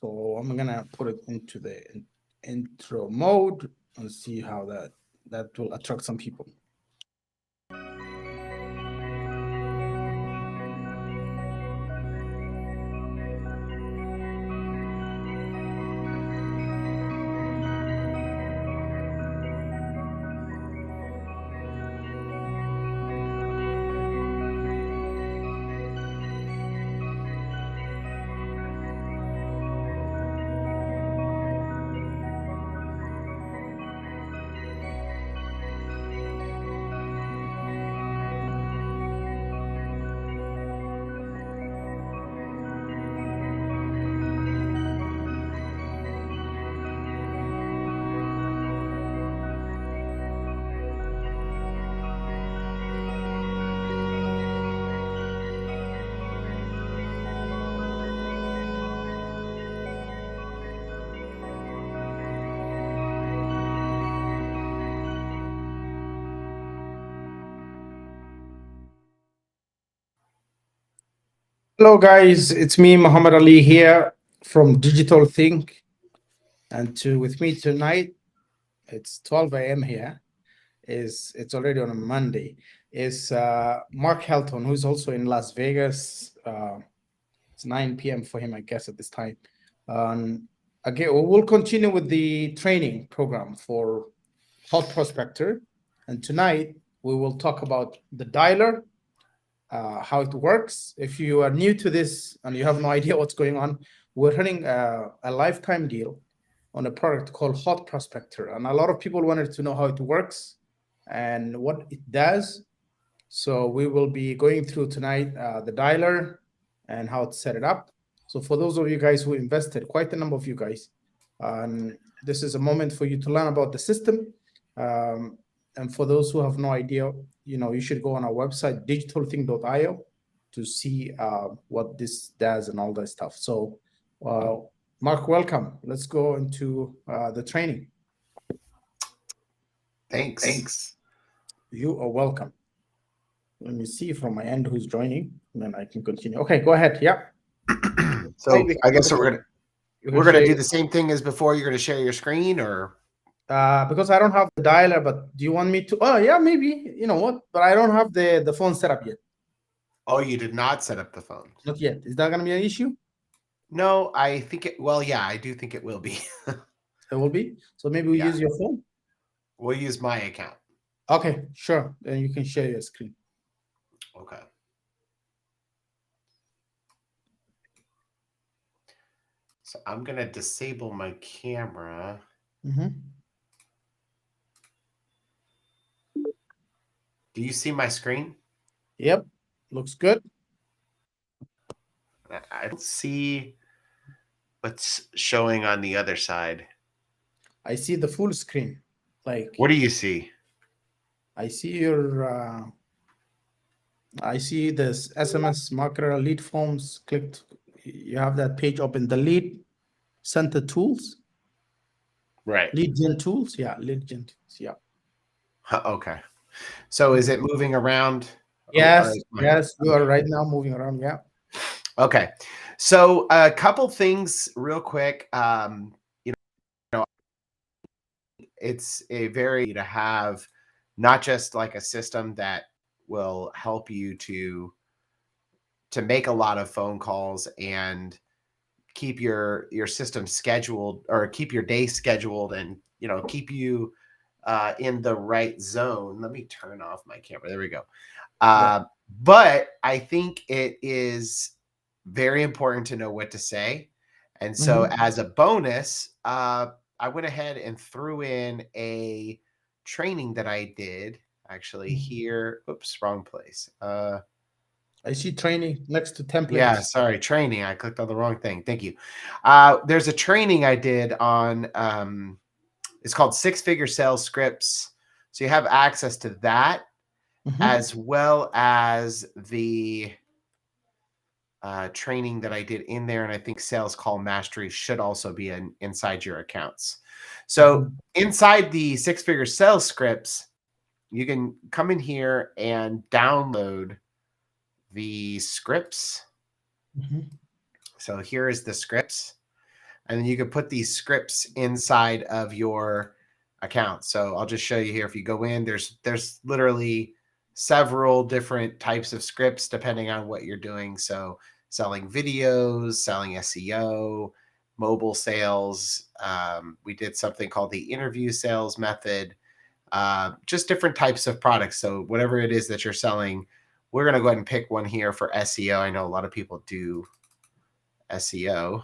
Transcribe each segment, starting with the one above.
So I'm gonna put it into the intro mode and see how that will attract some people. Hello, guys. It's me, Muhammad Ali, here from Digital Think, and with me tonight, it's 12 a.m. here. It's already on a Monday. Is Mark Helton, who's also in Las Vegas. It's 9 p.m. for him, I guess, at this time. Again, we'll continue with the training program for Hot Prospector, and tonight we will talk about the dialer, how it works. If you are new to this and you have no idea what's going on, we're running a lifetime deal on a product called Hot Prospector. And a lot of people wanted to know how it works and what it does. So we will be going through tonight the dialer and how to set it up. So for those of you guys who invested, quite a number of you guys, this is a moment for you to learn about the system. And for those who have no idea, you should go on our website, digitalthing.io, to see what this does and all that stuff. So, Mark, welcome. Let's go into the training. Thanks. You are welcome. Let me see from my end who's joining, and then I can continue. Okay, go ahead. Yeah. So I guess we're gonna do the same thing as before. You're gonna share your screen, or because I don't have the dialer, but do you want me to? Oh, yeah, maybe. You know what? But I don't have the phone set up yet. Oh, you did not set up the phone? Not yet. Is that gonna be an issue? No, I think it. Well, yeah, I do think it will be. It will be. So maybe we use your phone. We'll use my account. Okay, sure. Then you can share your screen. Okay. So I'm gonna disable my camera. Mm-hmm. Do you see my screen? Yep, looks good. I don't see what's showing on the other side. I see the full screen. Like, what do you see? I see your. I see this SMS marketer lead forms. Clicked. You have that page open. The lead center tools. Right. Lead gen tools. Yeah, lead gen tools. Yeah. Okay. So is it moving around? Yes, yes, you are right now moving around. Yeah. Okay. So a couple things real quick. It's a very to have not just like a system that will help you to make a lot of phone calls and keep your system scheduled, or keep your day scheduled, and keep you in the right zone. Let me turn off my camera. There we go. But I think it is very important to know what to say. And so as a bonus, I went ahead and threw in a training that I did actually here. Oops, wrong place. I see training next to templates. Yeah, sorry, training. I clicked on the wrong thing. Thank you. There's a training I did on, it's called 6-Figure Sales Scripts. So you have access to that, as well as the training that I did in there. And I think Sales Call Mastery should also be inside your accounts. So inside the 6-Figure Sales Scripts, you can come in here and download the scripts. So here is the scripts. and then you can put these scripts inside of your account. So I'll just show you here. If you go in, there's literally several different types of scripts depending on what you're doing. So selling videos, selling SEO, mobile sales. We did something called the interview sales method. Just different types of products. So whatever it is that you're selling, we're going to go ahead and pick one here for SEO. I know a lot of people do SEO.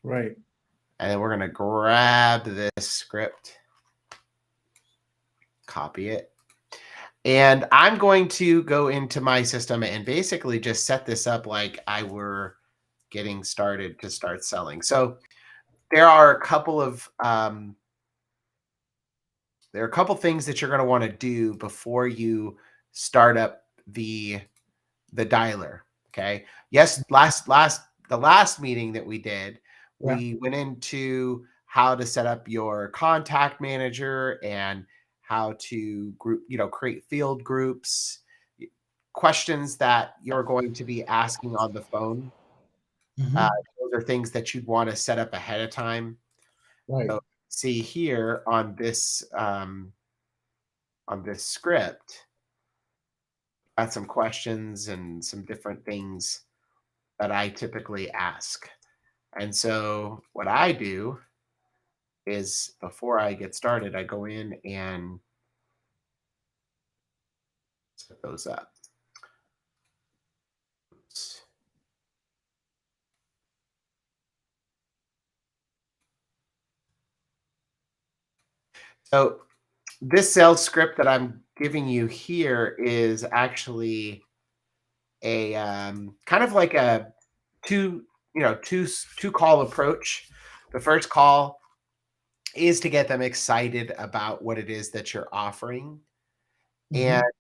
Right. And then we're going to grab this script, copy it. And I'm going to go into my system and basically just set this up like I were getting started to start selling. So there are a couple of things that you're going to want to do before you start up the dialer. Okay. Yes, the last meeting that we did, Yeah. we went into how to set up your contact manager and how to create field groups, questions that you're going to be asking on the phone. Mhm. Those are things that you'd want to set up ahead of time. Right. So see here on this script, got some questions and some different things that I typically ask. And so what I do is before I get started, I go in and set those up. Oops. So this sales script that I'm giving you here is actually a kind of like a two call approach. The first call is to get them excited about what it is that you're offering. And Mhm.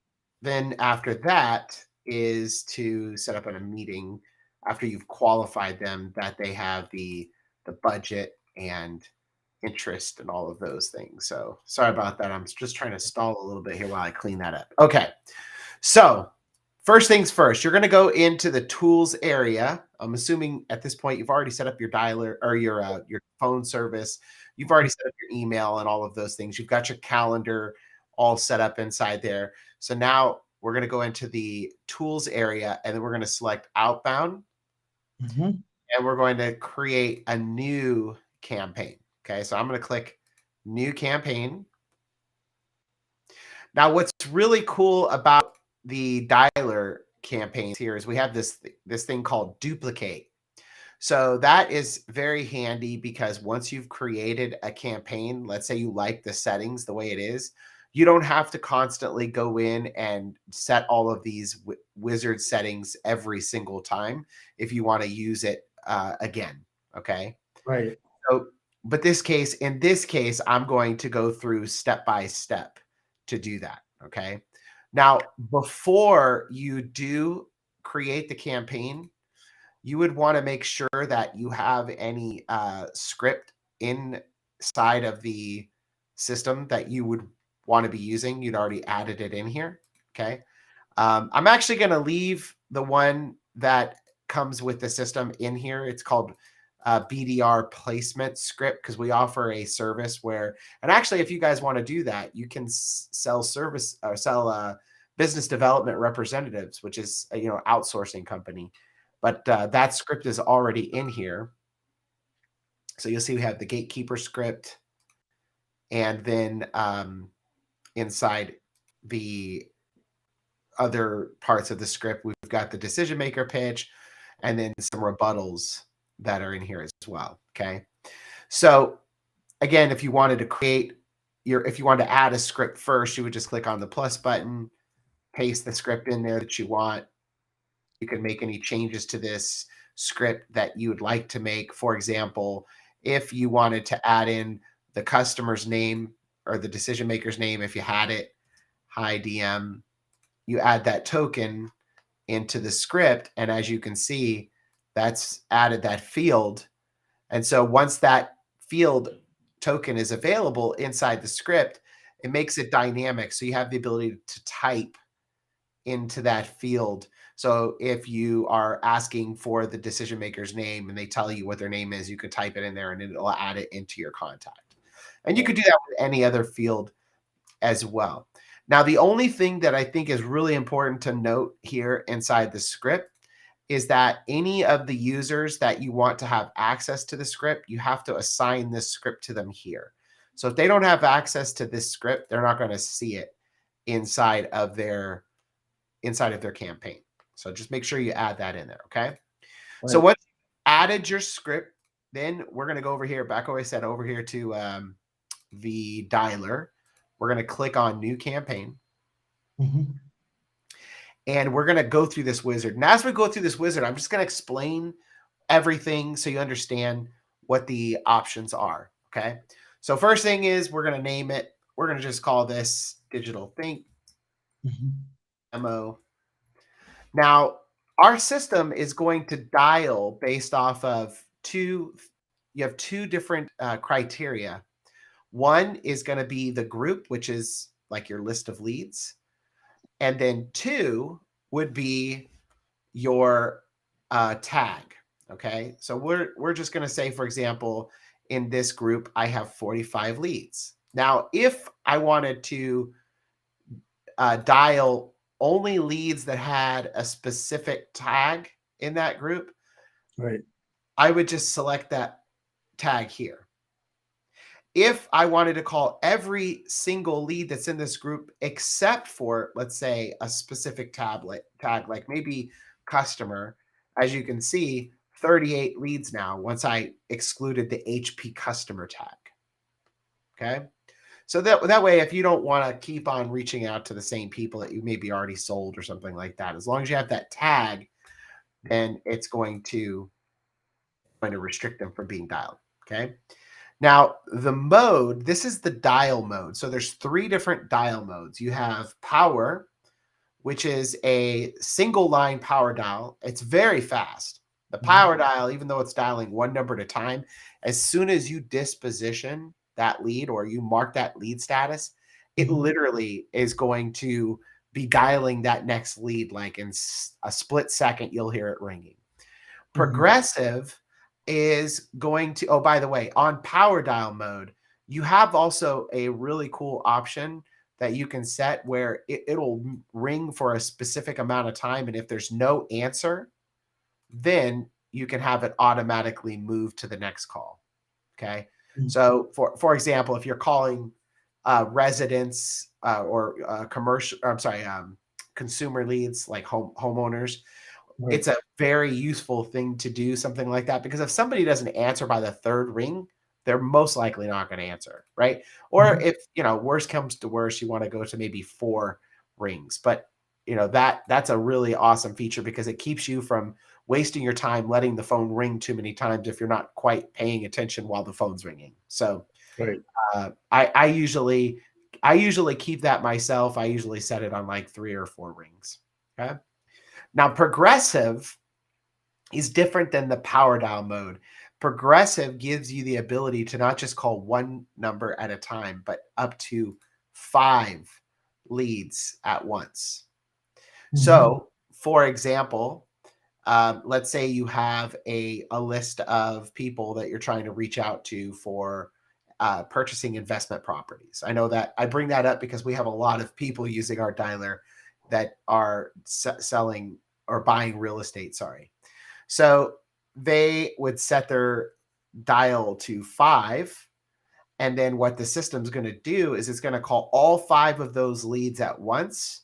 then after that is to set up a meeting after you've qualified them that they have the budget and interest and all of those things. So sorry about that. I'm just trying to stall a little bit here while I clean that up. Okay. So first things first, you're going to go into the tools area. I'm assuming at this point you've already set up your dialer or your phone service. You've already set up your email and all of those things. You've got your calendar all set up inside there. So now we're going to go into the tools area and then we're going to select outbound Mhm. and we're going to create a new campaign. Okay, so I'm going to click new campaign. Now, what's really cool about the dialer campaigns here is we have this thing called duplicate. So that is very handy because once you've created a campaign, let's say you like the settings the way it is, you don't have to constantly go in and set all of these wizard settings every single time if you want to use it again. Okay. Right. So, but in this case, I'm going to go through step by step to do that. Okay. Now, before you do create the campaign, you would want to make sure that you have any script inside of the system that you would want to be using. You'd already added it in here. Okay. I'm actually going to leave the one that comes with the system in here. It's called BDR placement script because we offer a service where, and actually, if you guys want to do that, you can sell service or sell business development representatives, which is a outsourcing company. But that script is already in here. So you'll see we have the gatekeeper script, and then inside the other parts of the script, we've got the decision maker pitch and then some rebuttals that are in here as well. Okay. So again, if you wanted to add a script first, you would just click on the plus button, paste the script in there that you want. You can make any changes to this script that you would like to make. For example, if you wanted to add in the customer's name or the decision maker's name, if you had it, hi DM, you add that token into the script. And as you can see, that's added that field. And so once that field token is available inside the script, it makes it dynamic. So you have the ability to type into that field. So if you are asking for the decision maker's name and they tell you what their name is, you could type it in there and it'll add it into your contact. And you Right. could do that with any other field as well. Now, the only thing that I think is really important to note here inside the script is that any of the users that you want to have access to the script, you have to assign this script to them here. So if they don't have access to this script, they're not going to see it inside of their campaign. So just make sure you add that in there, okay? So Right. once you added your script, then we're going to go over here, back where I said, over here to the dialer. We're going to click on new campaign. Mhm. And we're going to go through this wizard. And as we go through this wizard, I'm just going to explain everything so you understand what the options are. Okay. So first thing is we're going to name it. We're going to just call this Digital Think Mhm. demo. Now, our system is going to dial based off of you have two different criteria. One is going to be the group, which is like your list of leads. And then two would be your tag. Okay. So we're just going to say, for example, in this group, I have 45 leads. Now, if I wanted to dial only leads that had a specific tag in that group, Right. I would just select that tag here. If I wanted to call every single lead that's in this group, except for, let's say, a specific tag, like maybe customer, as you can see, 38 leads now once I excluded the HP customer tag. Okay. So that way, if you don't want to keep on reaching out to the same people that you maybe already sold or something like that, as long as you have that tag, then it's going to restrict them from being dialed. Okay. Now, the mode, this is the dial mode. So there's three different dial modes. You have power, which is a single line power dial. It's very fast. The Mhm. power dial, even though it's dialing one number at a time, as soon as you disposition that lead or you mark that lead status, it Mhm. literally is going to be dialing that next lead. Like in a split second, you'll hear it ringing. Mhm. Progressive is going to, oh, by the way, on power dial mode, you have also a really cool option that you can set where it'll ring for a specific amount of time. And if there's no answer, then you can have it automatically move to the next call. Okay. Mhm. So for example, if you're calling residents or commercial, I'm sorry, consumer leads like homeowners, Right. it's a very useful thing to do something like that because if somebody doesn't answer by the third ring, they're most likely not going to answer, right? Or Mhm. if, worst comes to worst, you want to go to maybe 4 rings. But, that's a really awesome feature because it keeps you from wasting your time letting the phone ring too many times if you're not quite paying attention while the phone's ringing. So, Right. I usually keep that myself. I usually set it on like 3 or 4 rings. Okay? Now, progressive is different than the power dial mode. Progressive gives you the ability to not just call one number at a time, but up to 5 leads at once. Mhm. So, for example, let's say you have a list of people that you're trying to reach out to for purchasing investment properties. I know that I bring that up because we have a lot of people using our dialer that are selling or buying real estate. Sorry. So they would set their dial to 5. And then what the system's going to do is it's going to call all 5 of those leads at once.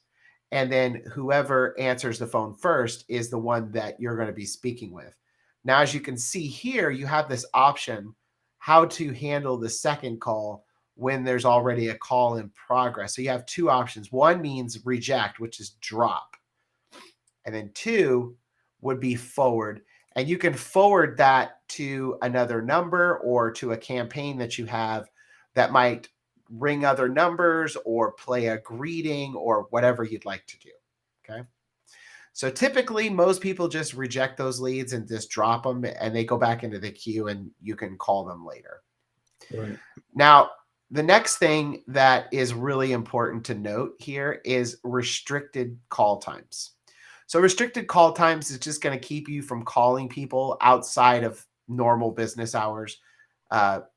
And then whoever answers the phone first is the one that you're going to be speaking with. Now, as you can see here, you have this option how to handle the second call when there's already a call in progress. So you have 2 options. One means reject, which is drop. And then 2 would be forward. And you can forward that to another number or to a campaign that you have that might ring other numbers or play a greeting or whatever you'd like to do. Okay. So typically, most people just reject those leads and just drop them and they go back into the queue and you can call them later. Right. Now, the next thing that is really important to note here is restricted call times. So restricted call times is just going to keep you from calling people outside of normal business hours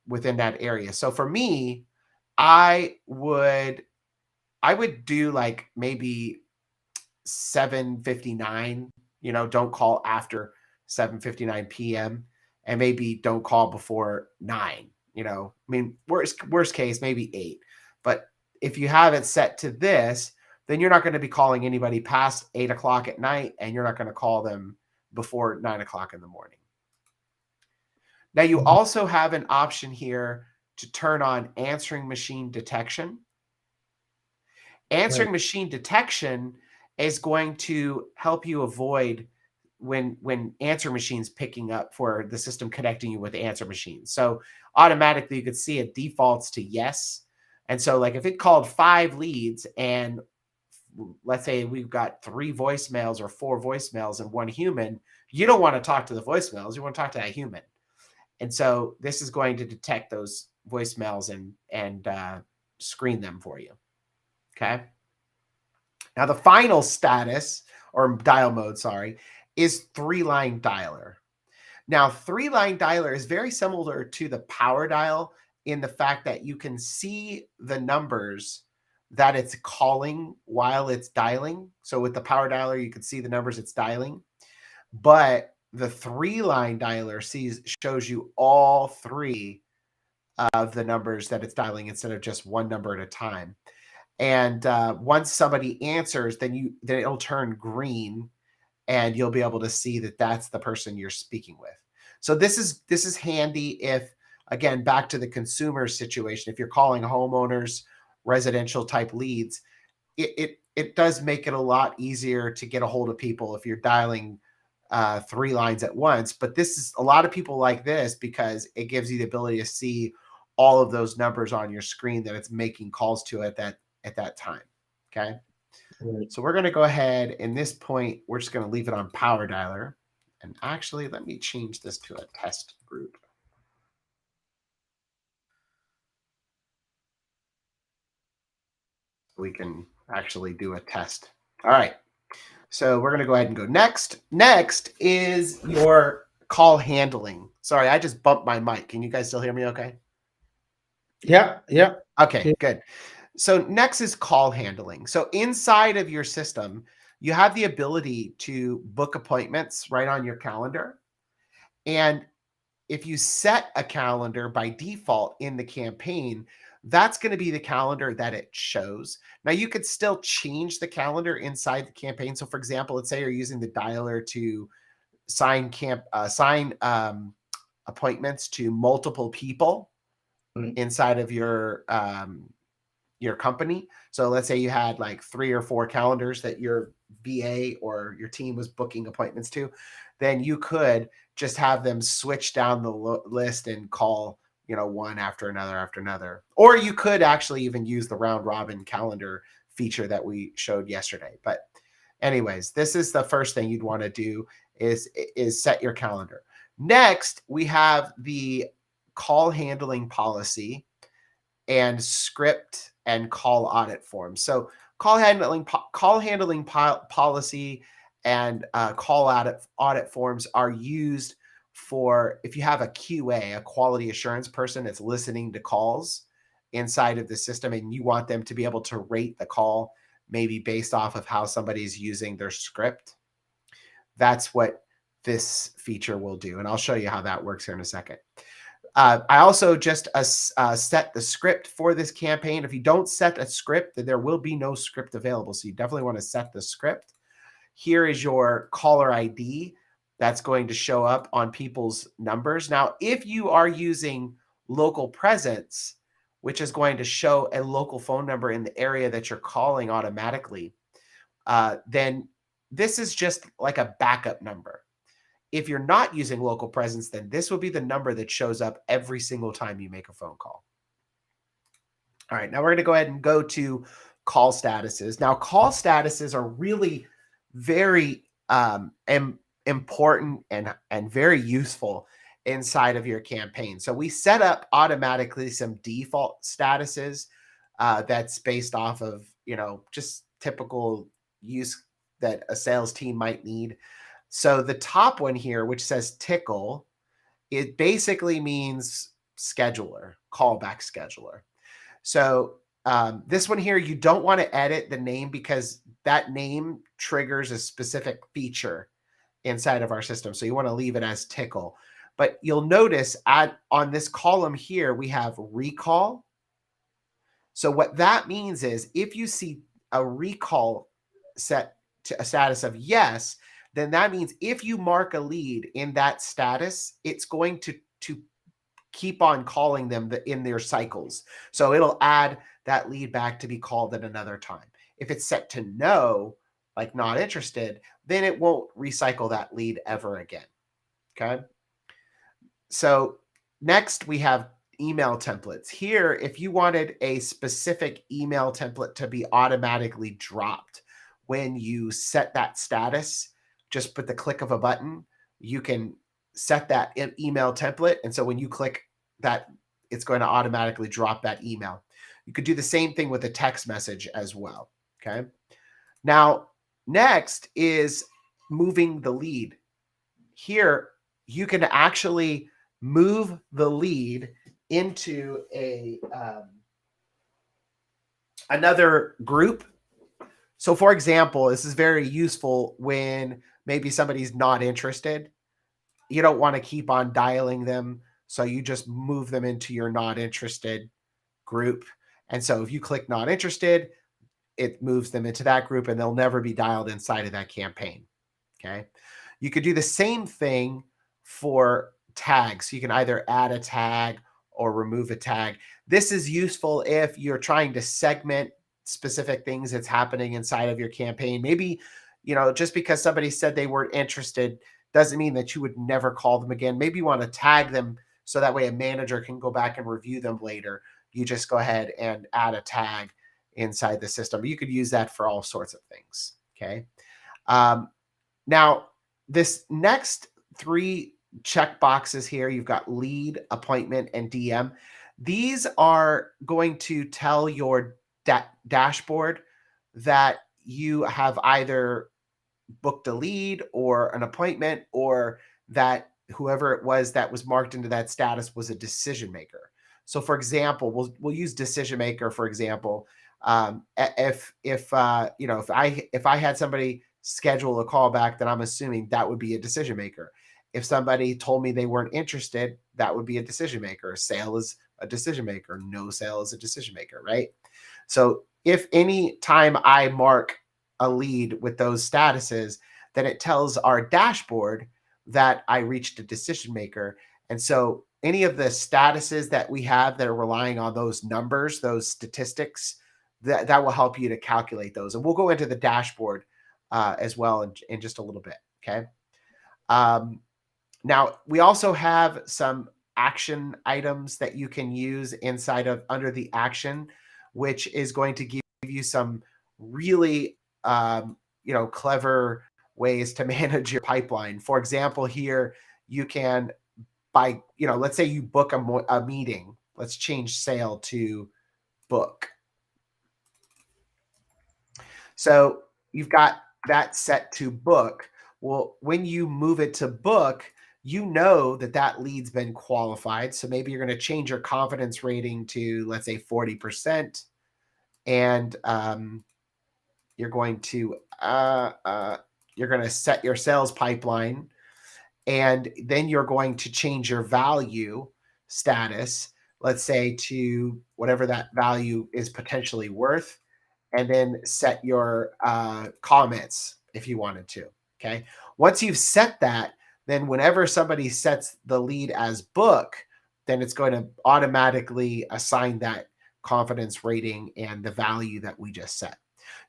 within that area. So for me, I would do like maybe 7:59, don't call after 7:59 p.m. and maybe don't call before 9, I mean, worst case maybe 8. But if you have it set to this, then you're not going to be calling anybody past 8 o'clock at night, and you're not going to call them before 9 o'clock in the morning. Now you also have an option here to turn on answering machine detection. Answering machine detection is going to help you avoid when answer machines picking up for the system connecting you with answer machines. So automatically you could see it defaults to yes. And so like if it called 5 leads and let's say we've got 3 voicemails or 4 voicemails and 1 human, you don't want to talk to the voicemails. You want to talk to that human. And so this is going to detect those voicemails and screen them for you. Okay. Now the final status or dial mode, sorry, is 3-line dialer. Now 3-line dialer is very similar to the power dial in the fact that you can see the numbers that it's calling while it's dialing. So with the power dialer, you can see the numbers it's dialing, but the 3-line dialer shows you all 3 of the numbers that it's dialing instead of just one number at a time. And once somebody answers, then it'll turn green, and you'll be able to see that that's the person you're speaking with. So this is handy if, again, back to the consumer situation, if you're calling homeowners, residential type leads, it does make it a lot easier to get a hold of people if you're dialing 3 lines at once. But this is a lot of people like this because it gives you the ability to see all of those numbers on your screen that it's making calls to at that time. Okay. Right. So we're going to go ahead, and this point, we're just going to leave it on power dialer. And actually, let me change this to a test group. We can actually do a test. All right. So we're going to go ahead and go next. Next is your call handling. Sorry, I just bumped my mic. Can you guys still hear me okay? Yeah. Okay, good. So next is call handling. So inside of your system, you have the ability to book appointments right on your calendar. And if you set a calendar by default in the campaign, that's going to be the calendar that it shows. Now you could still change the calendar inside the campaign. So for example, let's say you're using the dialer to sign appointments to multiple people inside of your company. So let's say you had like 3 or 4 calendars that your VA or your team was booking appointments to, then you could just have them switch down the list and call, one after another. Or you could actually even use the round robin calendar feature that we showed yesterday. But anyways, this is the first thing you'd want to do is set your calendar. Next, we have the call handling policy and script and call audit forms. So call handling policy and call audit forms are used for if you have a QA, a quality assurance person that's listening to calls inside of the system, and you want them to be able to rate the call maybe based off of how somebody's using their script. That's what this feature will do. And I'll show you how that works here in a second. I also just set the script for this campaign. If you don't set a script, then there will be no script available. So you definitely want to set the script. Here is your caller ID that's going to show up on people's numbers. Now, if you are using local presence, which is going to show a local phone number in the area that you're calling automatically, then this is just like a backup number. If you're not using local presence, then this will be the number that shows up every single time you make a phone call. All right, now we're going to go ahead and go to call statuses. Now, call statuses are really very important and very useful inside of your campaign. So we set up automatically some default statuses that's based off of, just typical use that a sales team might need. So the top one here, which says tickle, it basically means scheduler, callback scheduler. So this one here, you don't want to edit the name because that name triggers a specific feature inside of our system. So you want to leave it as tickle. But you'll notice on this column here, we have recall. So what that means is if you see a recall set to a status of yes, then that means if you mark a lead in that status, it's going to keep on calling them in their cycles. So it'll add that lead back to be called at another time. If it's set to no, like not interested, then it won't recycle that lead ever again. Okay. So next we have email templates. Here, if you wanted a specific email template to be automatically dropped when you set that status, just with the click of a button, you can set that email template. And so when you click that, it's going to automatically drop that email. You could do the same thing with a text message as well. Okay. Now, next is moving the lead. Here, you can actually move the lead into another group. So for example, this is very useful when maybe somebody's not interested. You don't want to keep on dialing them. So you just move them into your not interested group. And so if you click not interested, it moves them into that group and they'll never be dialed inside of that campaign. Okay. You could do the same thing for tags. You can either add a tag or remove a tag. This is useful if you're trying to segment specific things that's happening inside of your campaign. Maybe, just because somebody said they weren't interested doesn't mean that you would never call them again. Maybe you want to tag them so that way a manager can go back and review them later. You just go ahead and add a tag inside the system. You could use that for all sorts of things. Okay. Now, this next 3 check boxes here, you've got lead, appointment, and DM. These are going to tell your dashboard that you have either booked a lead or an appointment, or that whoever it was that was marked into that status was a decision maker. So for example, we'll use decision maker for example. If I had somebody schedule a callback, then I'm assuming that would be a decision maker. If somebody told me they weren't interested, that would be a decision maker. A sale is a decision maker. No sale is a decision maker, right? So if any time I mark a lead with those statuses, then it tells our dashboard that I reached a decision maker. And so any of the statuses that we have that are relying on those numbers, those statistics, that will help you to calculate those. And we'll go into the dashboard as well in just a little bit. Okay. Now we also have some action items that you can use inside of under the action, which is going to give you some really clever ways to manage your pipeline. For example, here you can let's say you book a meeting. Let's change sale to book. So you've got that set to book. Well, when you move it to book, you know that lead's been qualified. So maybe you're going to change your confidence rating to, let's say, 40%. And you're going to set your sales pipeline. And then you're going to change your value status, let's say, to whatever that value is potentially worth, and then set your comments if you wanted to. Okay. Once you've set that, then whenever somebody sets the lead as book, then it's going to automatically assign that confidence rating and the value that we just set.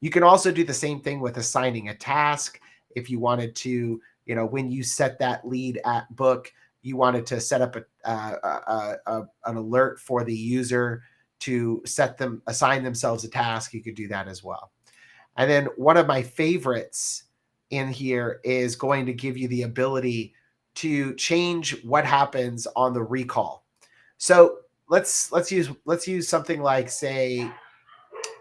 You can also do the same thing with assigning a task. If you wanted to, when you set that lead at book, you wanted to set up an alert for the user to assign themselves a task, you could do that as well. And then one of my favorites in here is going to give you the ability to change what happens on the recall. So let's use something like, say,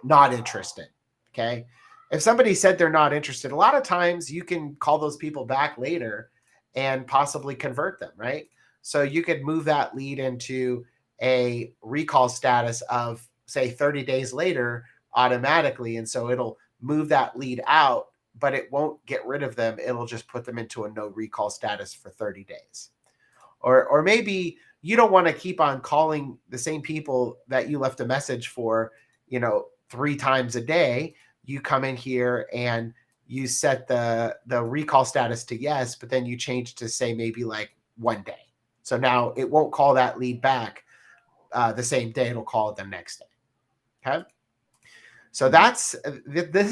not interested. Okay. if somebody said they're not interested, a lot of times you can call those people back later and possibly convert them, right? So you could move that lead into a recall status of, say, 30 days later automatically. And so it'll move that lead out, but it won't get rid of them. It'll just put them into a no recall status for 30 days. Or maybe you don't want to keep on calling the same people that you left a message for, 3 times a day. You come in here and you set the recall status to yes, but then you change to say maybe like 1 day. So now it won't call that lead back the same day. It'll call it the next day. Okay. So this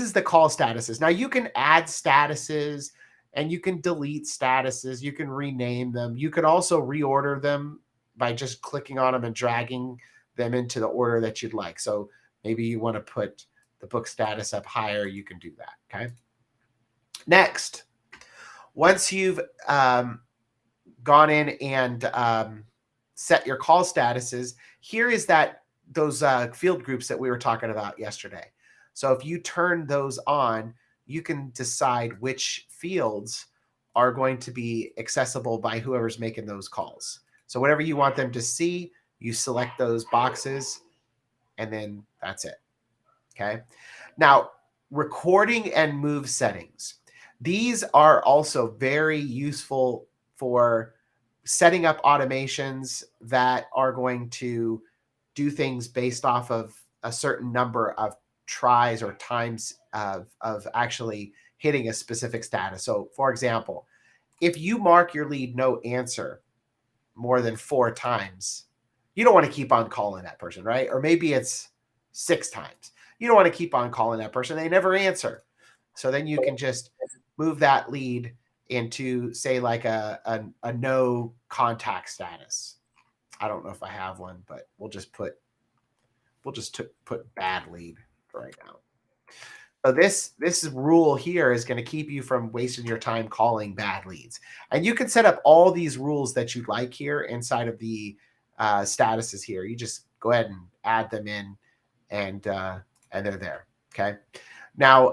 is the call statuses. Now you can add statuses and you can delete statuses. You can rename them. You can also reorder them by just clicking on them and dragging them into the order that you'd like. So maybe you want to put the book status up higher, you can do that. Okay. Next, once you've gone in and set your call statuses, here is those field groups that we were talking about yesterday. So if you turn those on, you can decide which fields are going to be accessible by whoever's making those calls. So whatever you want them to see, you select those boxes, and then that's it. Okay. Now, recording and move settings. These are also very useful for setting up automations that are going to do things based off of a certain number of tries or times of actually hitting a specific status. So for example, if you mark your lead no answer more than 4 times, you don't want to keep on calling that person, right? Or maybe it's 6 times. You don't want to keep on calling that person. They never answer. So then you can just move that lead into, say, like a no contact status. I don't know if I have one, but we'll just put bad lead for right now. So this rule here is going to keep you from wasting your time calling bad leads. And you can set up all these rules that you'd like here inside of the statuses here. You just go ahead and add them in, and they're there. Okay. Now,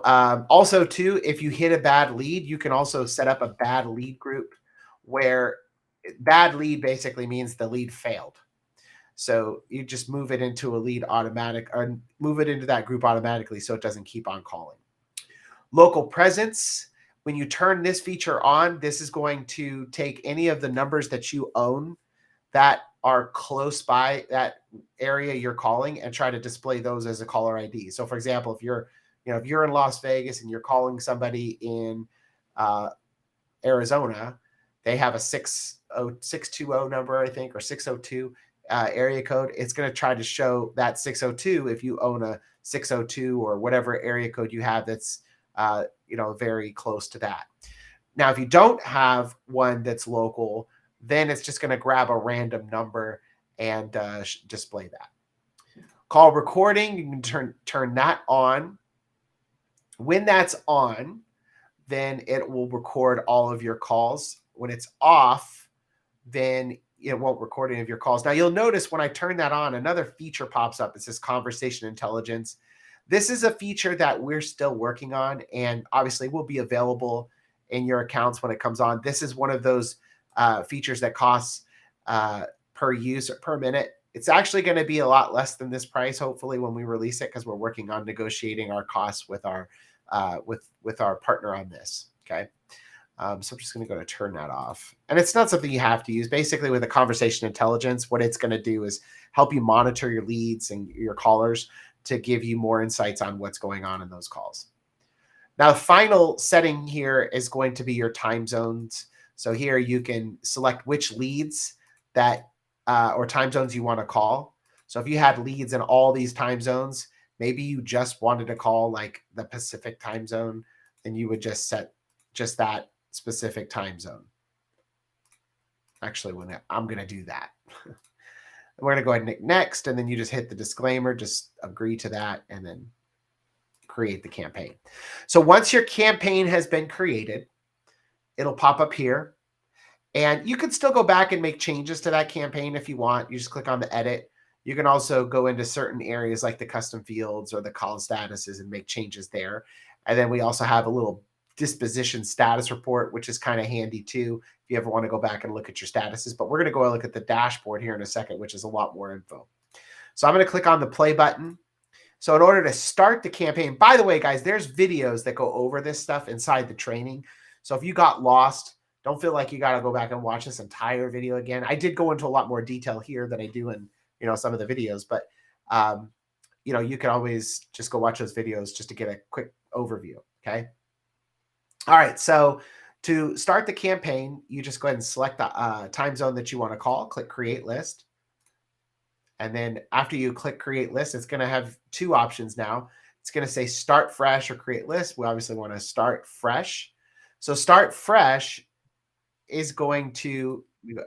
also too, if you hit a bad lead, you can also set up a bad lead group, where bad lead basically means the lead failed. So you just move it into a lead automatic, or move it into that group automatically so it doesn't keep on calling. Local presence. When you turn this feature on, this is going to take any of the numbers that you own that are close by that area you're calling and try to display those as a caller ID. So for example, if you're in Las Vegas and you're calling somebody in Arizona, they have a 620 number, I think, or 602 area code. It's going to try to show that 602 if you own a 602 or whatever area code you have that's very close to that. Now, if you don't have one that's local, then it's just going to grab a random number and display that. Call recording, you can turn that on. When that's on, then it will record all of your calls. When it's off, then it won't record any of your calls. Now, you'll notice when I turn that on, another feature pops up. It says conversation intelligence. This is a feature that we're still working on, and obviously will be available in your accounts when it comes on. This is one of those features that costs per use or per minute. It's actually going to be a lot less than this price, hopefully, when we release it, because we're working on negotiating our costs with our with our partner on this. Okay. So I'm just going to go to turn that off. And it's not something you have to use. Basically, with a conversation intelligence, what it's going to do is help you monitor your leads and your callers to give you more insights on what's going on in those calls. Now, the final setting here is going to be your time zones. So here you can select which leads that or time zones you want to call. So if you had leads in all these time zones, maybe you just wanted to call like the Pacific time zone, then you would just set just that specific time zone. Actually, I'm going to do that. We're going to go ahead and hit next, and then you just hit the disclaimer, just agree to that, and then create the campaign. So once your campaign has been created, it'll pop up here, and you can still go back and make changes to that campaign if you want. You just click on the edit. You can also go into certain areas like the custom fields or the call statuses and make changes there. And then we also have a little disposition status report, which is kind of handy too if you ever want to go back and look at your statuses. But we're going to go and look at the dashboard here in a second, which is a lot more info. So I'm going to click on the play button. So in order to start the campaign, by the way, guys, there's videos that go over this stuff inside the training. So if you got lost, don't feel like you got to go back and watch this entire video again. I did go into a lot more detail here than I do in, some of the videos, but you can always just go watch those videos just to get a quick overview. Okay. All right. So to start the campaign, you just go ahead and select the time zone that you want to call, click create list. And then after you click create list, it's going to have two options now. It's going to say start fresh or create list. We obviously want to start fresh. So start fresh is going to, let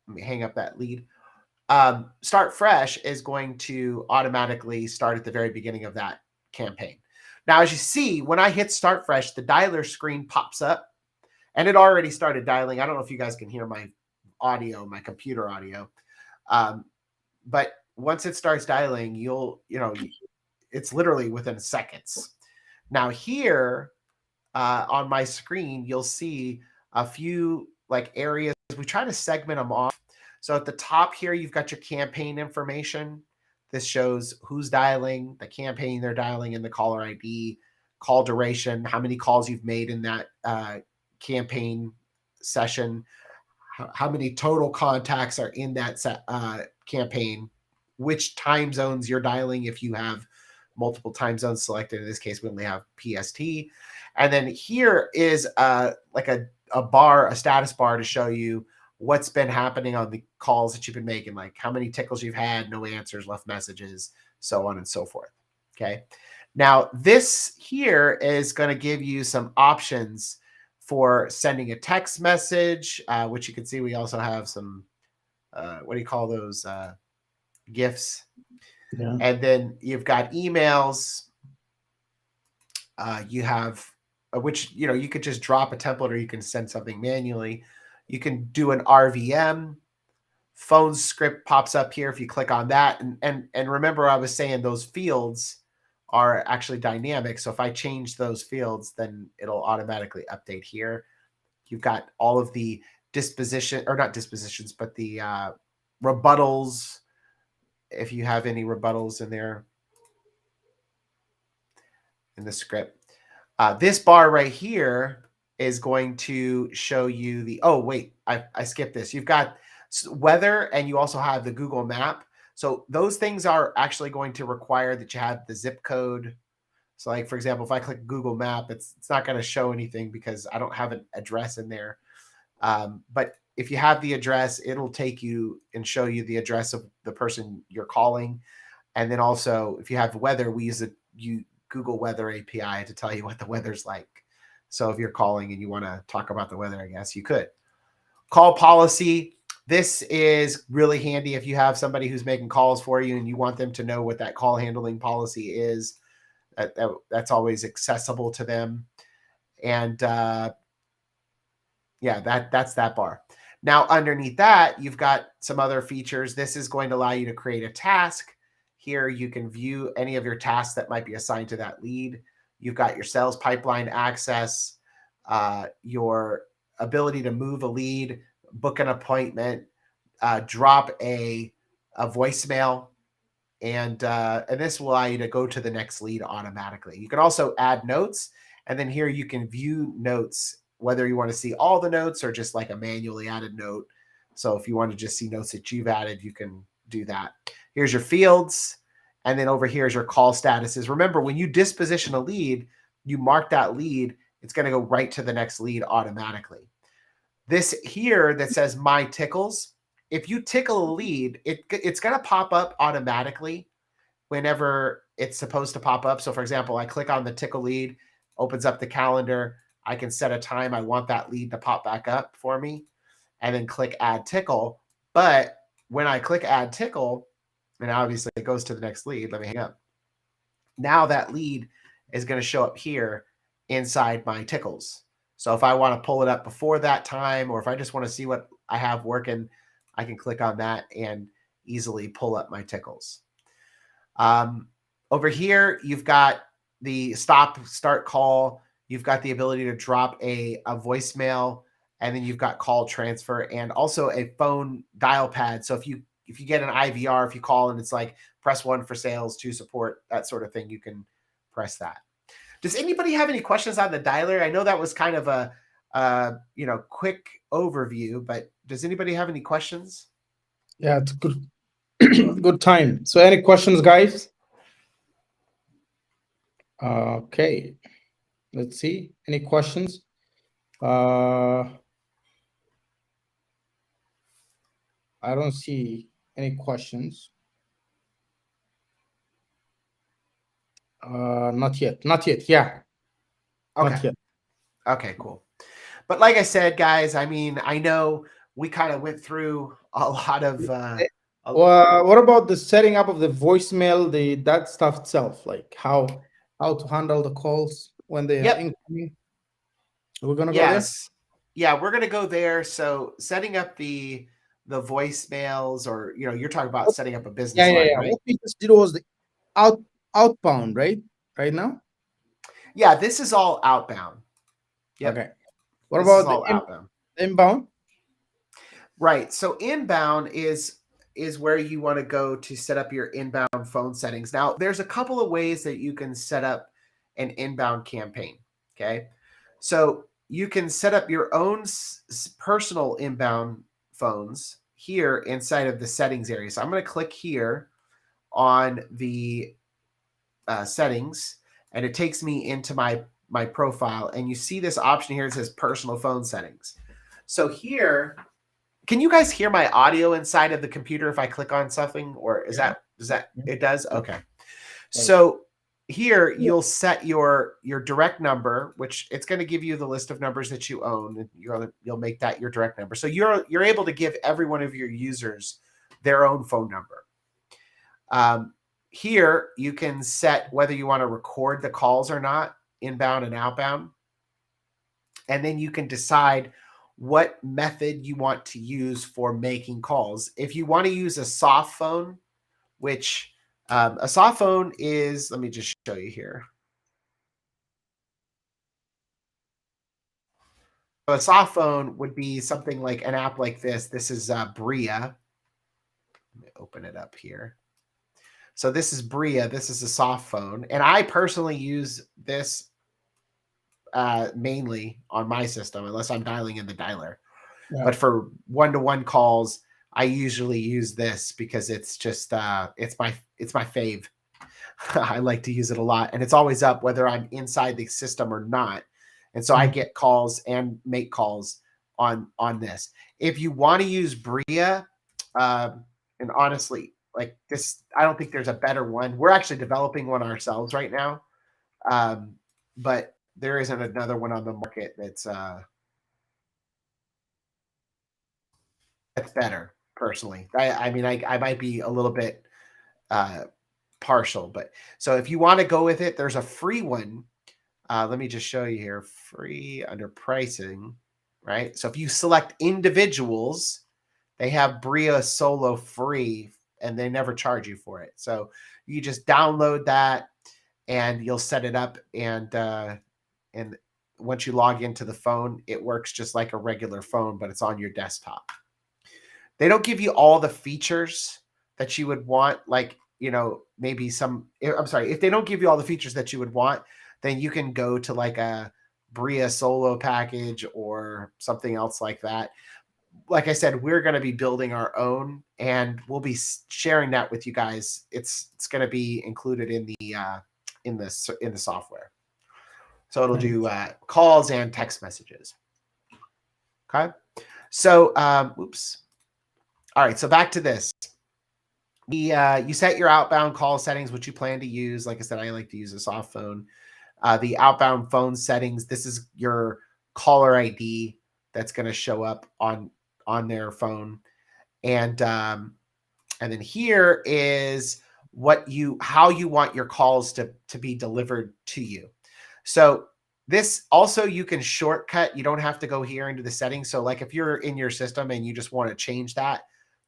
me hang up that lead. Start fresh is going to automatically start at the very beginning of that campaign. Now, as you see, when I hit start fresh, the dialer screen pops up and it already started dialing. I don't know if you guys can hear my audio, my computer audio. But once it starts dialing, it's literally within seconds. Now here on my screen, you'll see a few areas. We try to segment them off. So at the top here, you've got your campaign information. This shows who's dialing, the campaign they're dialing, and the caller ID, call duration, how many calls you've made in that campaign session, how many total contacts are in that campaign, which time zones you're dialing if you have multiple time zones selected. In this case, we only have PST. And then here is a bar, a status bar to show you what's been happening on the calls that you've been making, like how many tickles you've had, no answers, left messages, so on and so forth. Okay. Now this here is going to give you some options for sending a text message, which you can see we also have some, what do you call those, GIFs? Yeah. And then you've got emails. You have, which, you could just drop a template or you can send something manually. You can do an RVM. Phone script pops up here if you click on that. And remember, I was saying those fields are actually dynamic. So if I change those fields, then it'll automatically update here. You've got all of the disposition, or not dispositions, but the rebuttals, if you have any rebuttals in there in the script. This bar right here is going to show you the, oh, wait, I skipped this. You've got weather and you also have the Google map. So those things are actually going to require that you have the zip code. So like, for example, if I click Google map, it's not going to show anything because I don't have an address in there. But if you have the address, it'll take you and show you the address of the person you're calling. And then also if you have weather, we use Google Weather API to tell you what the weather's like. So if you're calling and you want to talk about the weather, I guess you could. Call policy. This is really handy if you have somebody who's making calls for you and you want them to know what that call handling policy is. That's always accessible to them. And yeah, that's that bar. Now, underneath that, you've got some other features. This is going to allow you to create a task. Here, you can view any of your tasks that might be assigned to that lead. You've got your sales pipeline access, your ability to move a lead, book an appointment, drop a voicemail, and this will allow you to go to the next lead automatically. You can also add notes, and then here you can view notes, whether you want to see all the notes or just like a manually added note. So if you want to just see notes that you've added, you can do that. Here's your fields. And then over here is your call statuses. Remember, when you disposition a lead, you mark that lead, it's going to go right to the next lead automatically. This here that says My Tickles, if you tickle a lead, it's going to pop up automatically whenever it's supposed to pop up. So for example, I click on the tickle lead, opens up the calendar. I can set a time I want that lead to pop back up for me, and then click Add Tickle. But when I click Add Tickle, and obviously it goes to the next lead, let me hang up. Now that lead is going to show up here inside my tickles. So if I want to pull it up before that time, or if I just want to see what I have working, I can click on that and easily pull up my tickles. Over here, you've got the stop start call. You've got the ability to drop a voicemail, and then you've got call transfer and also a phone dial pad. So if you get an IVR, if you call and it's like press 1 for sales, 2 support, that sort of thing, you can press that. Does anybody have any questions on the dialer? I know that was kind of a quick overview, but does anybody have any questions? Yeah, it's good. Good time. So, any questions, guys? Okay, let's see. Any questions? I don't see any questions. Not yet. Not yet. Yeah, Okay. not yet. Okay, cool. But like I said, guys, I mean, I know we kind of went through a lot of What about the setting up of the voicemail, that stuff itself, like how to handle the calls when they are yep. incoming? We're gonna go there. Yes. Yeah, we're gonna go there. So setting up the voicemails, or you're talking about What- setting up a Yeah, business yeah, line, yeah. right? What we just did was the out outbound, right? Right now. Yeah, this is all outbound. Yep. Okay. What This is about the all outbound. inbound? Right. So inbound is where you want to go to set up your inbound phone settings. Now, there's a couple of ways that you can set up an inbound campaign. Okay. So you can set up your own personal inbound phones here inside of the settings area. So I'm going to click here on the settings, and it takes me into my profile. And you see this option here. It says personal phone settings. So here, can you guys hear my audio inside of the computer if I click on something, or Yeah. it does? Okay. Right. So here Yeah. you'll set your direct number, which it's going to give you the list of numbers that you own, and you'll make that your direct number. So you're able to give every one of your users their own phone number. Here you can set whether you want to record the calls or not, inbound and outbound. And then you can decide what method you want to use for making calls. If you want to use a soft phone, which a soft phone is, let me just show you here. So a soft phone would be something like an app like this. This is Bria. Let me open it up here. So this is Bria. This is a soft phone. And I personally use this mainly on my system, unless I'm dialing in the dialer. Yeah. But for one-to-one calls, I usually use this because it's just it's my fave. I like to use it a lot, and it's always up whether I'm inside the system or not. And so I get calls and make calls on this. If you want to use Bria, and honestly, like this, I don't think there's a better one. We're actually developing one ourselves right now, but there isn't another one on the market that's better. Personally, I mean, I might be a little bit partial, but so if you want to go with it, there's a free one. Let me just show you here. Free under pricing, right? So if you select individuals, they have Bria Solo free, and they never charge you for it. So you just download that, and you'll set it up, and once you log into the phone, it works just like a regular phone, but it's on your desktop. They don't give you all the features that you would want, like, maybe I'm sorry, if they don't give you all the features that you would want, then you can go to like a Bria Solo package or something else like that. Like I said, we're going to be building our own, and we'll be sharing that with you guys. It's going to be included in the software. So it'll do calls and text messages. Okay. So, oops. All right. So back to this. You set your outbound call settings, which you plan to use. Like I said, I like to use a soft phone. The outbound phone settings. This is your caller ID that's going to show up on their phone, and then here is how you want your calls to be delivered to you. So this also, you can shortcut. You don't have to go here into the settings. So like if you're in your system and you just want to change that,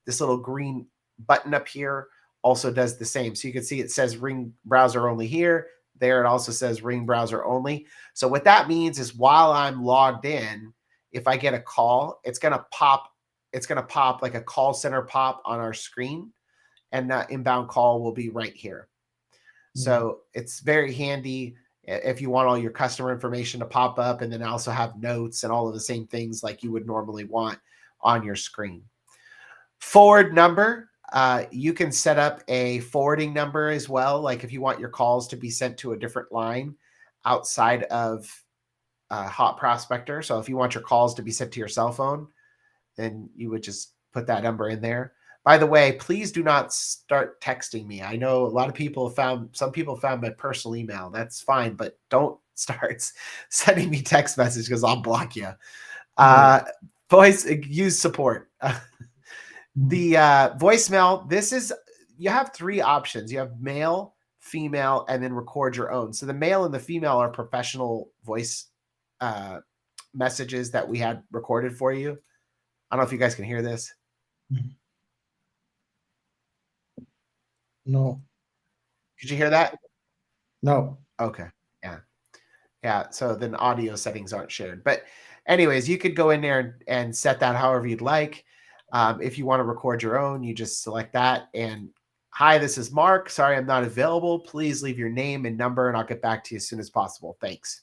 this little green button up here also does the same. So you can see it says ring browser only here. there it also says ring browser only. So what that means is while I'm logged in, if I get a call, it's going to pop like a call center pop on our screen, and that inbound call will be right here. So it's very handy if you want all your customer information to pop up and then also have notes and all of the same things like you would normally want on your screen. Forward number, you can set up a forwarding number as well. Like if you want your calls to be sent to a different line outside of Hot Prospector. So if you want your calls to be sent to your cell phone, then you would just put that number in there. By the way, please do not start texting me. I know a lot of people some people found my personal email. That's fine, but don't start sending me text messages because I'll block you. Voice, use support. The voicemail, you have 3 options. You have male, female, and then record your own. So the male and the female are professional voice messages that we had recorded for you. I don't know if you guys can hear this. No. Did you hear that? No. Okay. Yeah. So then audio settings aren't shared. But anyways, you could go in there and set that however you'd like. If you want to record your own, you just select that. And hi, this is Mark. Sorry, I'm not available. Please leave your name and number, and I'll get back to you as soon as possible. Thanks.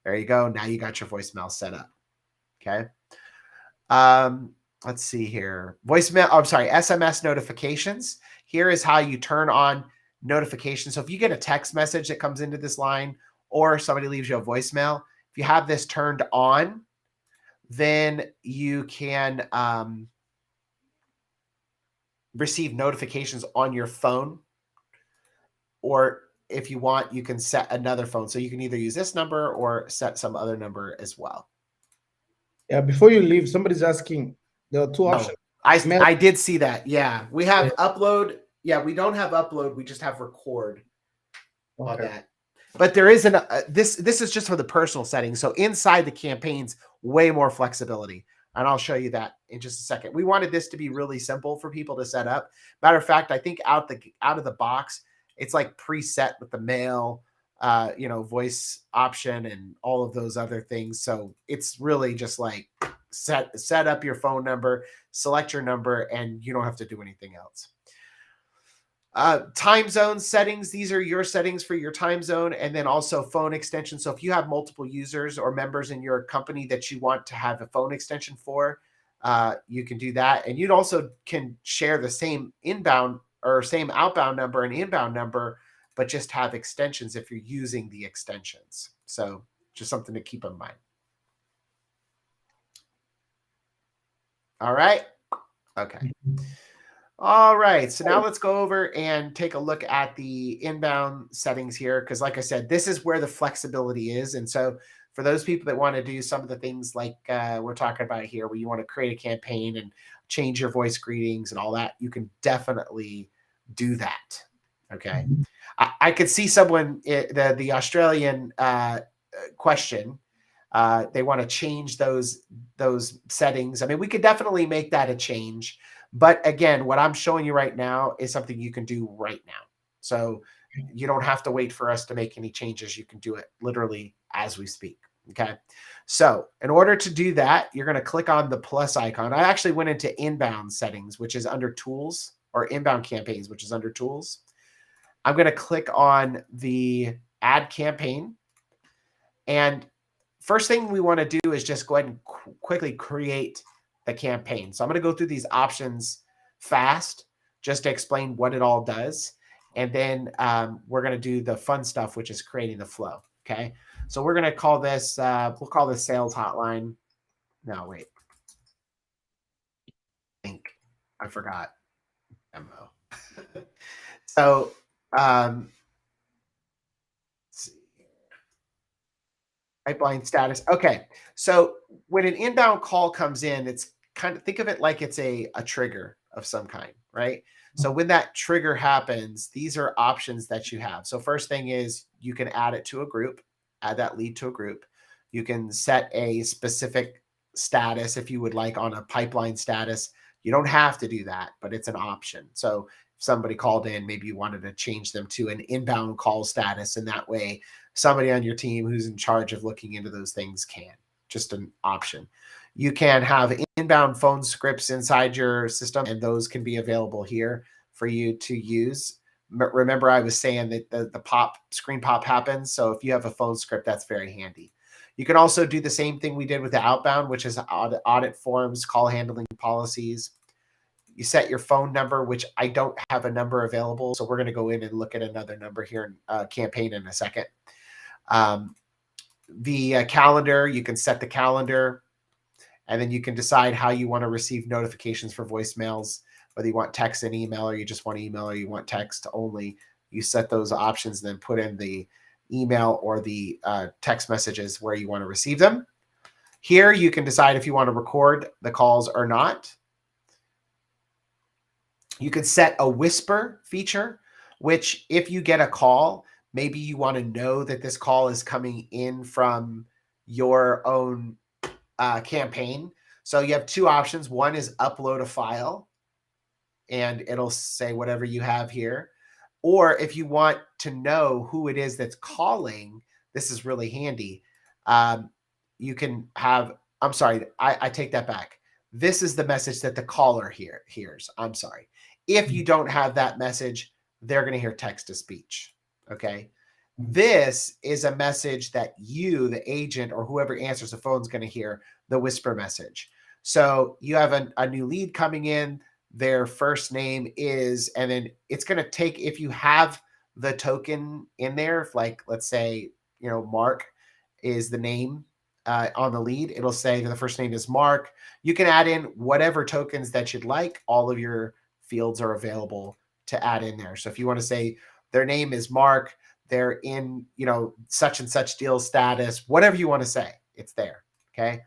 There you go. Now you got your voicemail set up. Okay. Let's see here. Voicemail. I'm sorry. SMS notifications. Here is how you turn on notifications. So if you get a text message that comes into this line or somebody leaves you a voicemail, if you have this turned on, then you can receive notifications on your phone. Or if you want, you can set another phone. So you can either use this number or set some other number as well. Yeah, before you leave, somebody's asking, there are 2 options. I did see that. Yeah. We have upload. Yeah, we don't have upload. We just have record on that. But there is this is just for the personal settings. So inside the campaigns, way more flexibility. And I'll show you that in just a second. We wanted this to be really simple for people to set up. Matter of fact, I think out of the box, it's like preset with the mail, voice option and all of those other things. So it's really just like set up your phone number, select your number, and you don't have to do anything else. Time zone settings. These are your settings for your time zone, and then also phone extension. So if you have multiple users or members in your company that you want to have a phone extension for, you can do that. And you'd also can share the same inbound or same outbound number and inbound number, but just have extensions if you're using the extensions. So just something to keep in mind. All right. Okay. All right. So now let's go over and take a look at the inbound settings here. Because like I said, this is where the flexibility is. And so for those people that want to do some of the things like we're talking about here, where you want to create a campaign and change your voice greetings and all that, you can definitely do that. Okay. I could see someone, the Australian question, they want to change those settings. I mean, we could definitely make that a change. But again, what I'm showing you right now is something you can do right now. So you don't have to wait for us to make any changes. You can do it literally as we speak. Okay. So in order to do that, you're going to click on the plus icon. I actually went into inbound settings, which is under tools, or inbound campaigns, which is under tools. I'm going to click on the add campaign. And first thing we want to do is just go ahead and quickly create the campaign. So I'm going to go through these options fast just to explain what it all does. And then we're going to do the fun stuff, which is creating the flow. Okay. So we're going to call this, we'll call this sales hotline. No, wait. I forgot. Demo. So, let's see. Pipeline status. Okay. So when an inbound call comes in, it's kind of, think of it like it's a trigger of some kind, right? So when that trigger happens, these are options that you have. So first thing is you can add it to a group, add that lead to a group. You can set a specific status if you would like on a pipeline status. You don't have to do that, but it's an option. So somebody called in, maybe you wanted to change them to an inbound call status, and that way somebody on your team who's in charge of looking into those things can. Just an option. You can have inbound phone scripts inside your system, and those can be available here for you to use. Remember, I was saying that the screen pop happens. So if you have a phone script, that's very handy. You can also do the same thing we did with the outbound, which is audit forms, call handling policies. You set your phone number, which I don't have a number available. So we're going to go in and look at another number here in campaign in a second. The calendar, you can set the calendar, and then you can decide how you want to receive notifications for voicemails, whether you want text and email, or you just want email, or you want text only. You set those options and then put in the email or the text messages where you want to receive them. Here, you can decide if you want to record the calls or not. You can set a whisper feature, which if you get a call, maybe you want to know that this call is coming in from your own campaign. So you have two options. One is upload a file, and it'll say whatever you have here. Or if you want to know who it is that's calling, this is really handy. You can have, I'm sorry, I take that back. This is the message that the caller hears. I'm sorry. If you don't have that message, they're going to hear text to speech. Okay. This is a message that you, the agent, or whoever answers the phone is going to hear, the whisper message. So you have a new lead coming in, their first name is, and then it's going to take, if you have the token in there, like let's say, Mark is the name on the lead, it'll say the first name is Mark. You can add in whatever tokens that you'd like. All of your fields are available to add in there. So if you want to say their name is Mark, they're in, such and such deal status, whatever you want to say, it's there. Okay.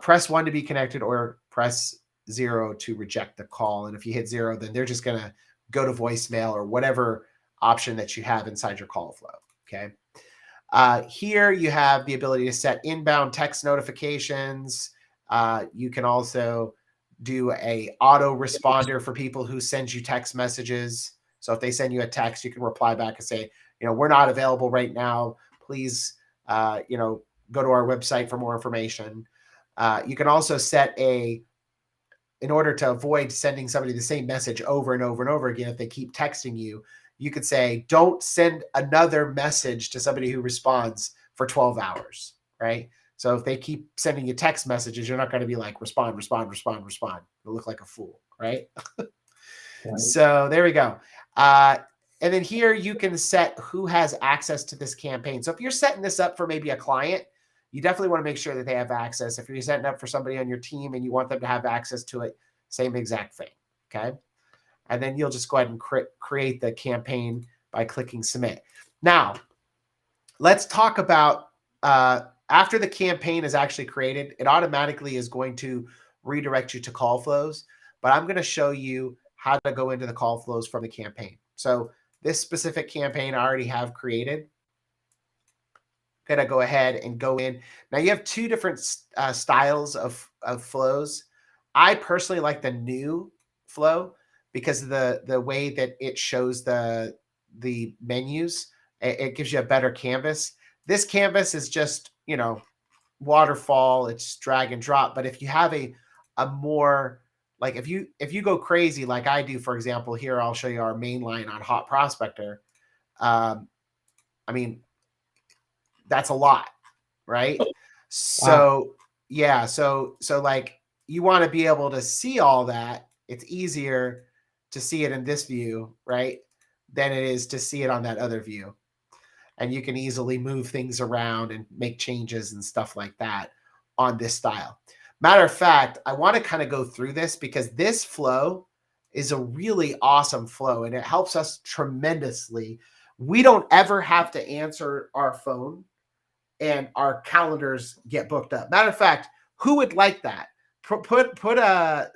Press 1 to be connected, or press 0 to reject the call. And if you hit 0, then they're just going to go to voicemail or whatever option that you have inside your call flow. Okay. Here you have the ability to set inbound text notifications. You can also do a auto responder for people who send you text messages. So if they send you a text, you can reply back and say, we're not available right now. Please, go to our website for more information. You can also set in order to avoid sending somebody the same message over and over and over again, if they keep texting you, you could say, don't send another message to somebody who responds for 12 hours, right? So if they keep sending you text messages, you're not going to be like, respond. You'll look like a fool, right? Right. So there we go. And then here you can set who has access to this campaign. So if you're setting this up for maybe a client, you definitely want to make sure that they have access. If you're setting up for somebody on your team and you want them to have access to it, same exact thing, okay? And then you'll just go ahead and create the campaign by clicking submit. Now, let's talk about after the campaign is actually created, it automatically is going to redirect you to call flows, but I'm going to show you how to go into the call flows from the campaign. So this specific campaign I already have created. Going to go ahead and go in. Now you have two different styles of flows. I personally like the new flow because of the way that it shows the menus. It gives you a better canvas. This canvas is just, waterfall, it's drag and drop. But if you have a more, like if you go crazy like I do, for example, here I'll show you our main line on Hot Prospector. I mean, that's a lot, right? So yeah, so like you want to be able to see all that. It's easier to see it in this view, right, than it is to see it on that other view. And you can easily move things around and make changes and stuff like that on this style. Matter of fact, I want to kind of go through this because this flow is a really awesome flow and it helps us tremendously. We don't ever have to answer our phone and our calendars get booked up. Matter of fact, who would like that? Put a,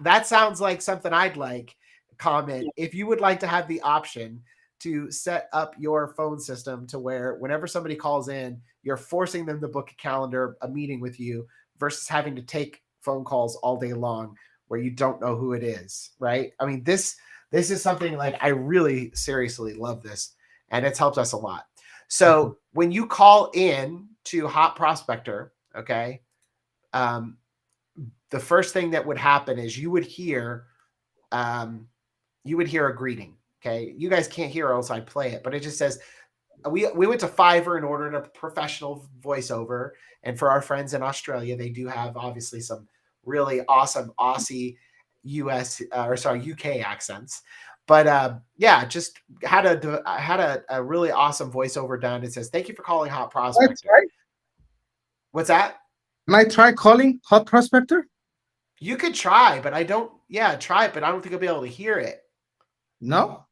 that sounds like something I'd like. Comment if you would like to have the option to set up your phone system to where whenever somebody calls in, you're forcing them to book a meeting with you versus having to take phone calls all day long where you don't know who it is, right? I mean, this This is something like I really seriously love this, and it's helped us a lot. So when you call in to Hot Prospector, okay, the first thing that would happen is you would hear a greeting. Okay, you guys can't hear, or else I'd play it, but it just says we went to Fiverr and ordered a professional voiceover. And for our friends in Australia, they do have obviously some really awesome Aussie UK accents. But yeah, just had a really awesome voiceover done. It says, "Thank you for calling Hot That's Prospector." right. What's that? Can I try calling Hot Prospector? You could try, but I don't. Yeah, try it, but I don't think I'll be able to hear it. No.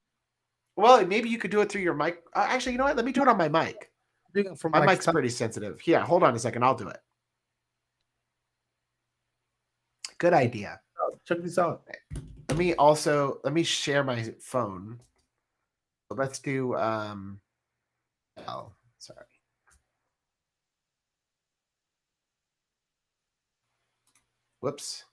Well, maybe you could do it through your mic. Actually, you know what? Let me do it on my mic. Doing it from My my mic's phone. pretty sensitive. Yeah, hold on a second. I'll do it. Good idea. Check this out. Let me share my phone. Let's do oh, sorry. Whoops.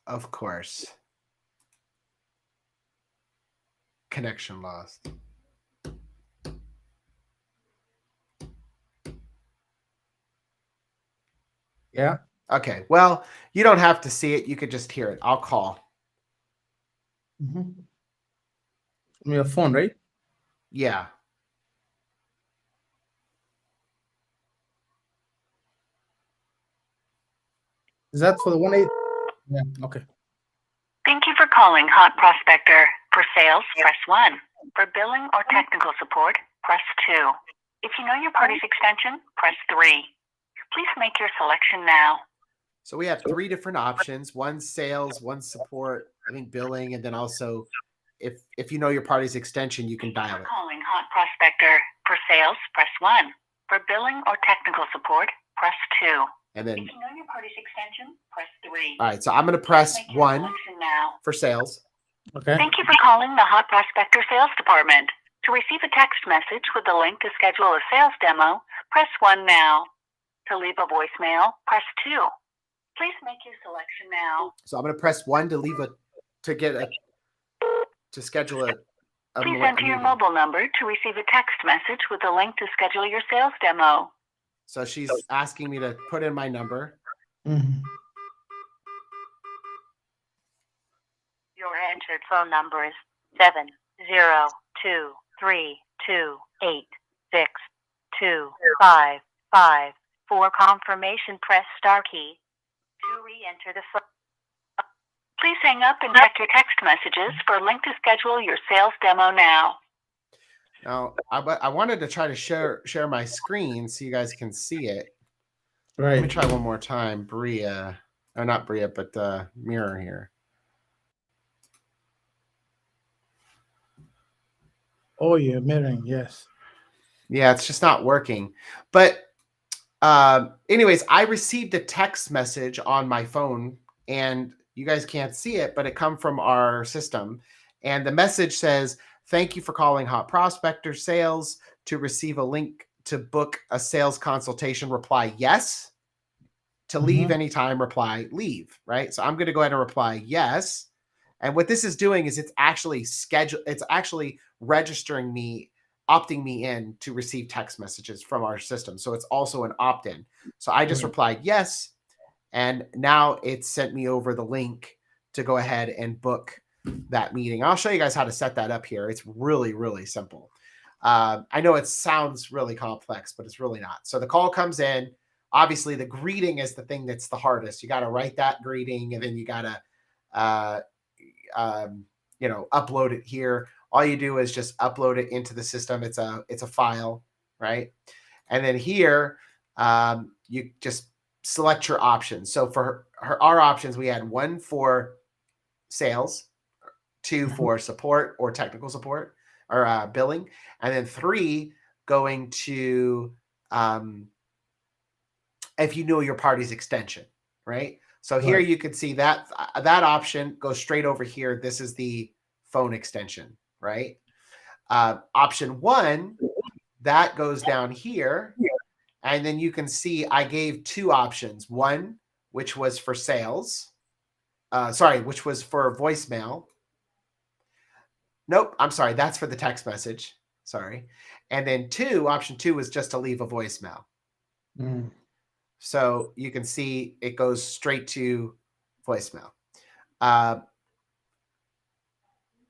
Of course. Connection lost. Yeah. Okay. Well, you don't have to see it. You could just hear it. I'll call. From your phone, right? Yeah. Is that for the 1-8? Yeah. Okay. Thank you for calling Hot Prospector. For sales, press 1. For billing or technical support, press 2. If you know your party's extension, press 3. Please make your selection now. So we have 3 different options. One sales, one support, I think billing, and then also if you know your party's extension, you can dial it. Calling Hot Prospector. For sales, press 1. For billing or technical support, press 2. And then, if you know your party's extension, press 3. All right, so I'm going to press Make your 1 selection now. for sales. Okay. Thank you for calling the Hot Prospector Sales Department. To receive a text message with a link to schedule a sales demo, press 1 now. To leave a voicemail, press 2. Please make your selection now. So I'm going to press 1 to schedule a Please enter your mobile number to receive a text message with a link to schedule your sales demo. So she's asking me to put in my number. Mhm. Your entered phone number is 70232862555. For confirmation, press star key to re-enter the phone. Please hang up and check your text messages for a link to schedule your sales demo now. Now, I wanted to try to share my screen so you guys can see it. Right. Let me try one more time. Bria, or not Bria, but Mirror here. Oh, yeah, mirroring. Yes. Yeah, it's just not working. But anyways, I received a text message on my phone, and you guys can't see it, but it come from our system. And the message says, "Thank you for calling Hot Prospector Sales. To receive a link to book a sales consultation, reply yes. To leave anytime, reply leave," right? So I'm going to go ahead and reply yes. And what this is doing is it's actually registering me, opting me in to receive text messages from our system. So it's also an opt-in. So I just replied yes. And now it's sent me over the link to go ahead and book that meeting. I'll show you guys how to set that up here. It's really, really simple. I know it sounds really complex, but it's really not. So the call comes in. Obviously, the greeting is the thing that's the hardest. You got to write that greeting, and then you got to, upload it here. All you do is just upload it into the system. It's a file, right? And then here, you just select your options. So for our options, we had 1 for sales, 2 for support or technical support or billing, and then 3 going to if you know your party's extension, right? So here Right. you can see that that option goes straight over here. This is the phone extension, right? Option 1, that goes down here. And then you can see I gave 2 options. One, which was for sales. Which was for voicemail. Nope, I'm sorry. That's for the text message. Sorry. And then 2, option 2 was just to leave a voicemail. Mm. So you can see it goes straight to voicemail.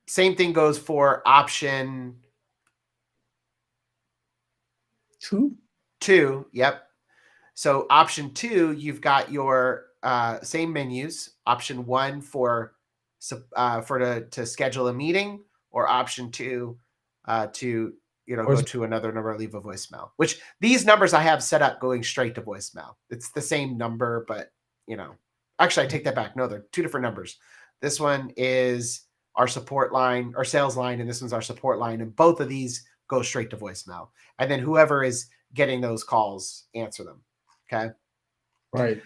Same thing goes for option 2. Yep. So option 2, you've got your same menus. Option 1 for to schedule a meeting, or option 2 to go to another number, leave a voicemail. Which these numbers I have set up going straight to voicemail. It's the same number, but actually I take that back. No, they're 2 different numbers. This one is our support line, our sales line, and this one's our support line, and both of these go straight to voicemail. And then whoever is getting those calls, answer them. Okay. Right.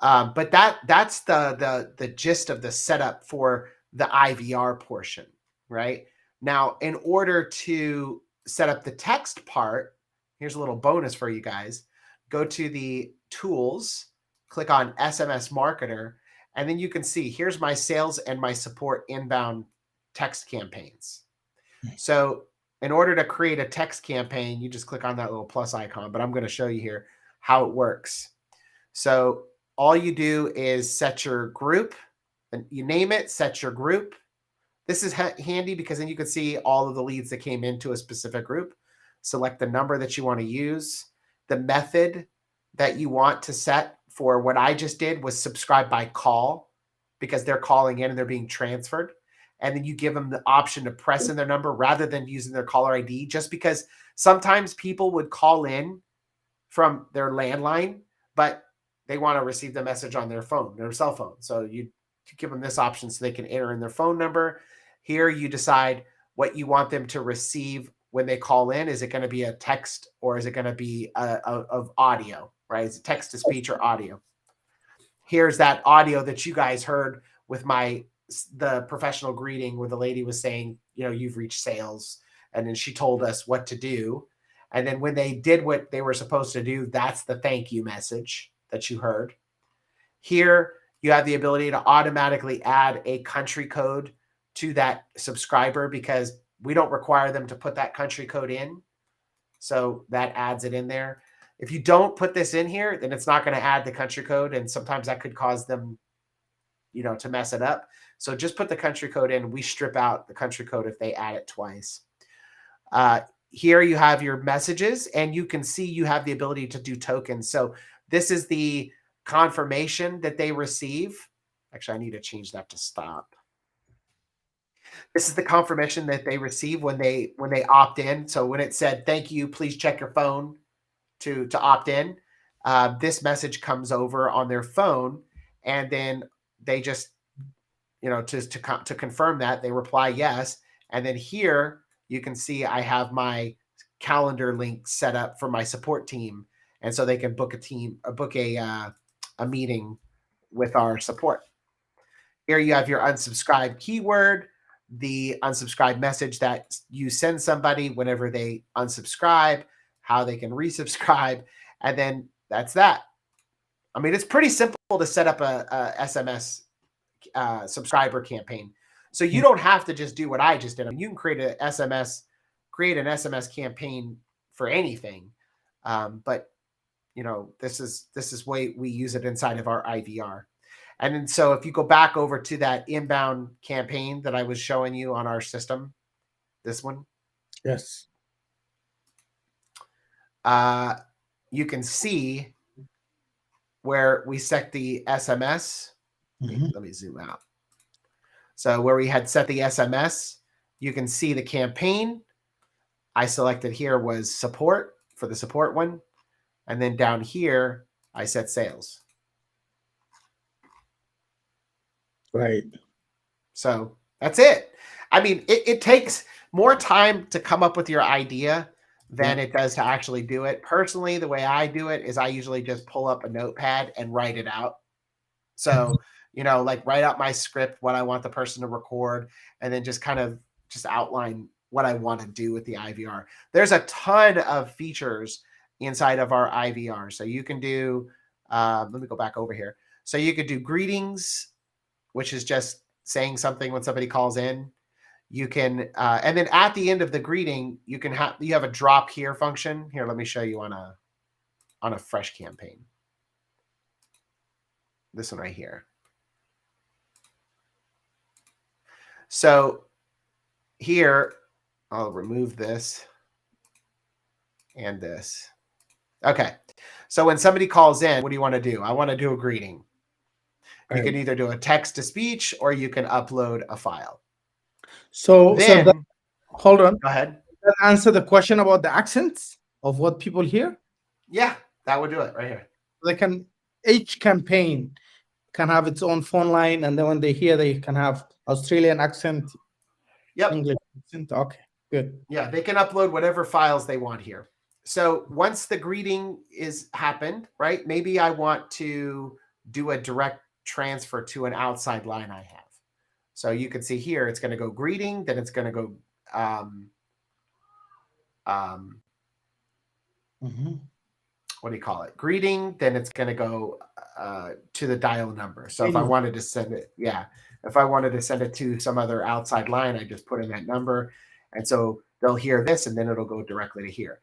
But that's the gist of the setup for the IVR portion, right? Now, in order to set up the text part, here's a little bonus for you guys. Go to the tools, click on SMS Marketer, and then you can see here's my sales and my support inbound text campaigns. So in order to create a text campaign, you just click on that little plus icon, but I'm going to show you here how it works. So all you do is set your group, and you name it, set your group. This is handy because then you can see all of the leads that came into a specific group. Select the number that you want to use, the method that you want to set. For what I just did was subscribe by call, because they're calling in and they're being transferred. And then you give them the option to press in their number rather than using their caller ID, just because sometimes people would call in from their landline, but they want to receive the message on their phone, their cell phone. So you give them this option so they can enter in their phone number. Here you decide what you want them to receive when they call in. Is it going to be a text, or is it going to be of audio, right? Is it text to speech or audio? Here's that audio that you guys heard with the professional greeting, where the lady was saying, you've reached sales. And then she told us what to do. And then when they did what they were supposed to do, that's the thank you message that you heard. Here, you have the ability to automatically add a country code to that subscriber, because we don't require them to put that country code in. So that adds it in there. If you don't put this in here, then it's not going to add the country code. And sometimes that could cause them, to mess it up. So just put the country code in. We strip out the country code if they add it twice. Here you have your messages, and you can see you have the ability to do tokens. So this is the confirmation that they receive. Actually, I need to change that to stop. This is the confirmation that they receive when they opt in. So when it said, "Thank you, please check your phone to opt in," this message comes over on their phone, and then they just, to confirm that, they reply yes. And then here you can see I have my calendar link set up for my support team, and so they can book a meeting with our support. Here you have your unsubscribe keyword, the unsubscribe message that you send somebody whenever they unsubscribe, how they can resubscribe, and then that's that. I mean, it's pretty simple to set up a SMS subscriber campaign. So you don't have to just do what I just did. I mean, you can create an SMS campaign for anything. But this is way we use it inside of our IVR. And then so if you go back over to that inbound campaign that I was showing you on our system, this one. Yes. You can see where we set the SMS. Let me zoom out. So where we had set the SMS, you can see the campaign. I selected here was support for the support one. And then down here, I set sales. Right. So that's it. I mean, it takes more time to come up with your idea than it does to actually do it. Personally, the way I do it is I usually just pull up a notepad and write it out. So, like write out my script, what I want the person to record, and then just kind of just outline what I want to do with the IVR. There's a ton of features inside of our IVR. So you can do, let me go back over here. So you could do greetings, which is just saying something when somebody calls in. You can, and then at the end of the greeting, you have a drop here function. Here, let me show you on a fresh campaign. This one right here. So here, I'll remove this and this. Okay. So when somebody calls in, what do you want to do? I want to do a greeting. You can either do a text to speech or you can upload a file. So hold on. Go ahead. That answer the question about the accents of what people hear. Yeah, that would do it right here. They can, each campaign can have its own phone line, and then when they hear, they can have Australian accent, English accent. Okay, good. Yeah, they can upload whatever files they want here. So once the greeting is happened, right? Maybe I want to do a direct transfer to an outside line I have. So you can see here, it's going to go greeting, then it's going to go what do you call it? Greeting, then it's going to go to the dial number. So if I wanted to send it, if I wanted to send it to some other outside line, I just put in that number. And so they'll hear this, and then it'll go directly to here.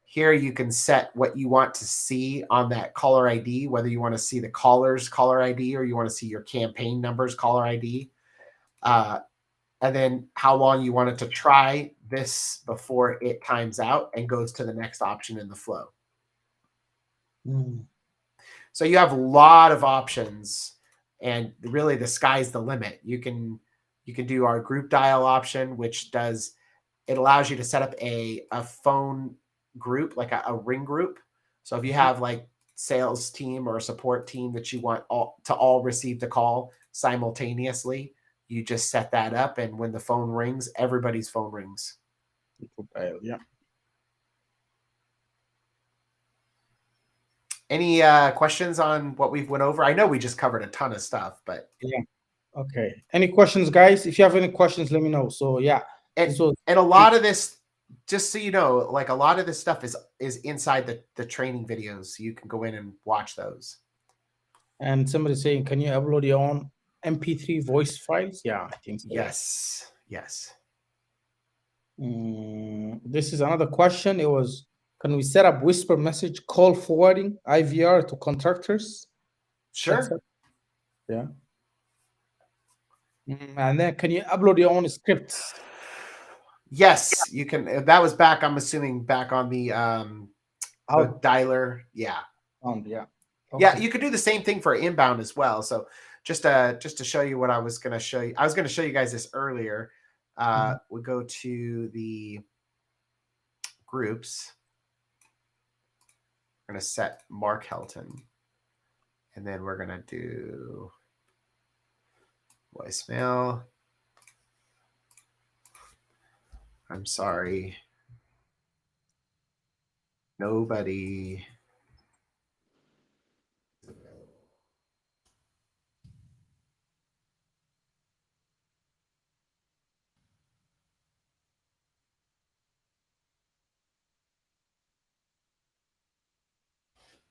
Here you can set what you want to see on that caller ID, whether you want to see the caller's caller ID or you want to see your campaign number's caller ID. And then how long you want it to try this before it times out and goes to the next option in the flow. So you have a lot of options, and really the sky's the limit. You can do our group dial option, which allows you to set up a phone group, like a ring group. So if you have like sales team or a support team that you want to all receive the call simultaneously, you just set that up, and when the phone rings, everybody's phone rings. Yeah. Any questions on what we've went over? I know we just covered a ton of stuff, but yeah. Okay. Any questions, guys? If you have any questions, let me know. So yeah. And a lot of this, just so you know, like a lot of this stuff is inside the training videos. So you can go in and watch those. And somebody saying, can you upload your own MP3 voice files? Yeah, I think so. Yes. This is another question. It was, can we set up whisper message call forwarding IVR to contractors? Sure. Yeah. And then can you upload your own scripts? Yes, you can. That was back, I'm assuming, back on the dialer. Yeah. Yeah. Okay. Yeah, you could do the same thing for inbound as well. So just to show you what I was going to show you. I was going to show you guys this earlier. We go to the groups. We're going to set Mark Helton. And then we're going to do voicemail. I'm sorry. Nobody.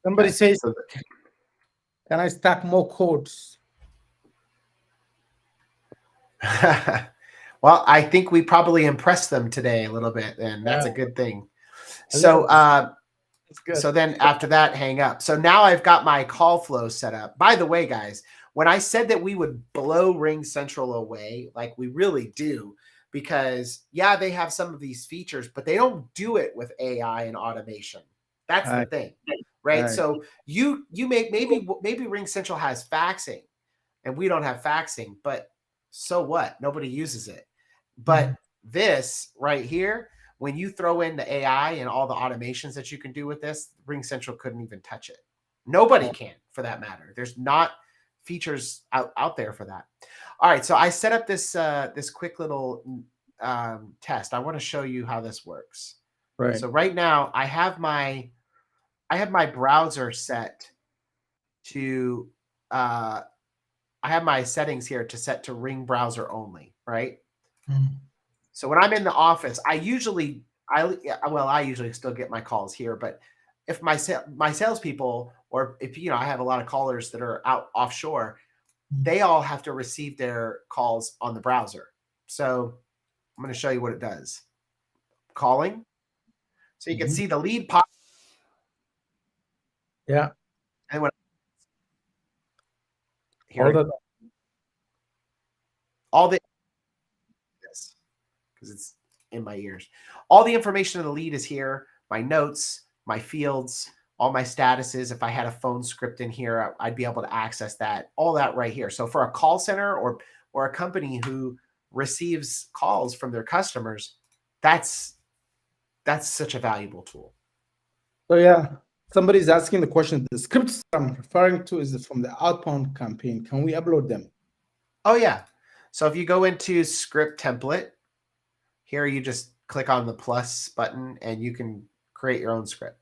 Somebody says, can I stack more codes? Well, I think we probably impressed them today a little bit, and that's a good thing. So, so then after that, hang up. So now I've got my call flow set up. By the way, guys, when I said that we would blow Ring Central away, like we really do, because yeah, they have some of these features, but they don't do it with AI and automation. That's the thing, right? So you maybe Ring Central has faxing, and we don't have faxing, but so what? Nobody uses it. But this right here, when you throw in the AI and all the automations that you can do with this, Ring Central couldn't even touch it. Nobody can, for that matter. There's not features out there for that. All right, so I set up this this quick little test. I want to show you how this works. Right. So right now I have my browser set to I have my settings here to set to ring browser only, right? Mhm. So when I'm in the office, I usually still get my calls here, but if my salespeople, or if I have a lot of callers that are out offshore, they all have to receive their calls on the browser. So I'm going to show you what it does. Calling. So you can Mhm. see the lead pop, Yeah. and when here Hold it it. all this because it's in my ears. All the information of the lead is here. My notes, my fields, all my statuses. If I had a phone script in here, I'd be able to access that. All that right here. So for a call center or a company who receives calls from their customers, that's such a valuable tool. So yeah, somebody's asking the question. The scripts I'm referring to is from the outbound campaign. Can we upload them? Oh yeah. So if you go into script template, here you just click on the plus button and you can create your own script.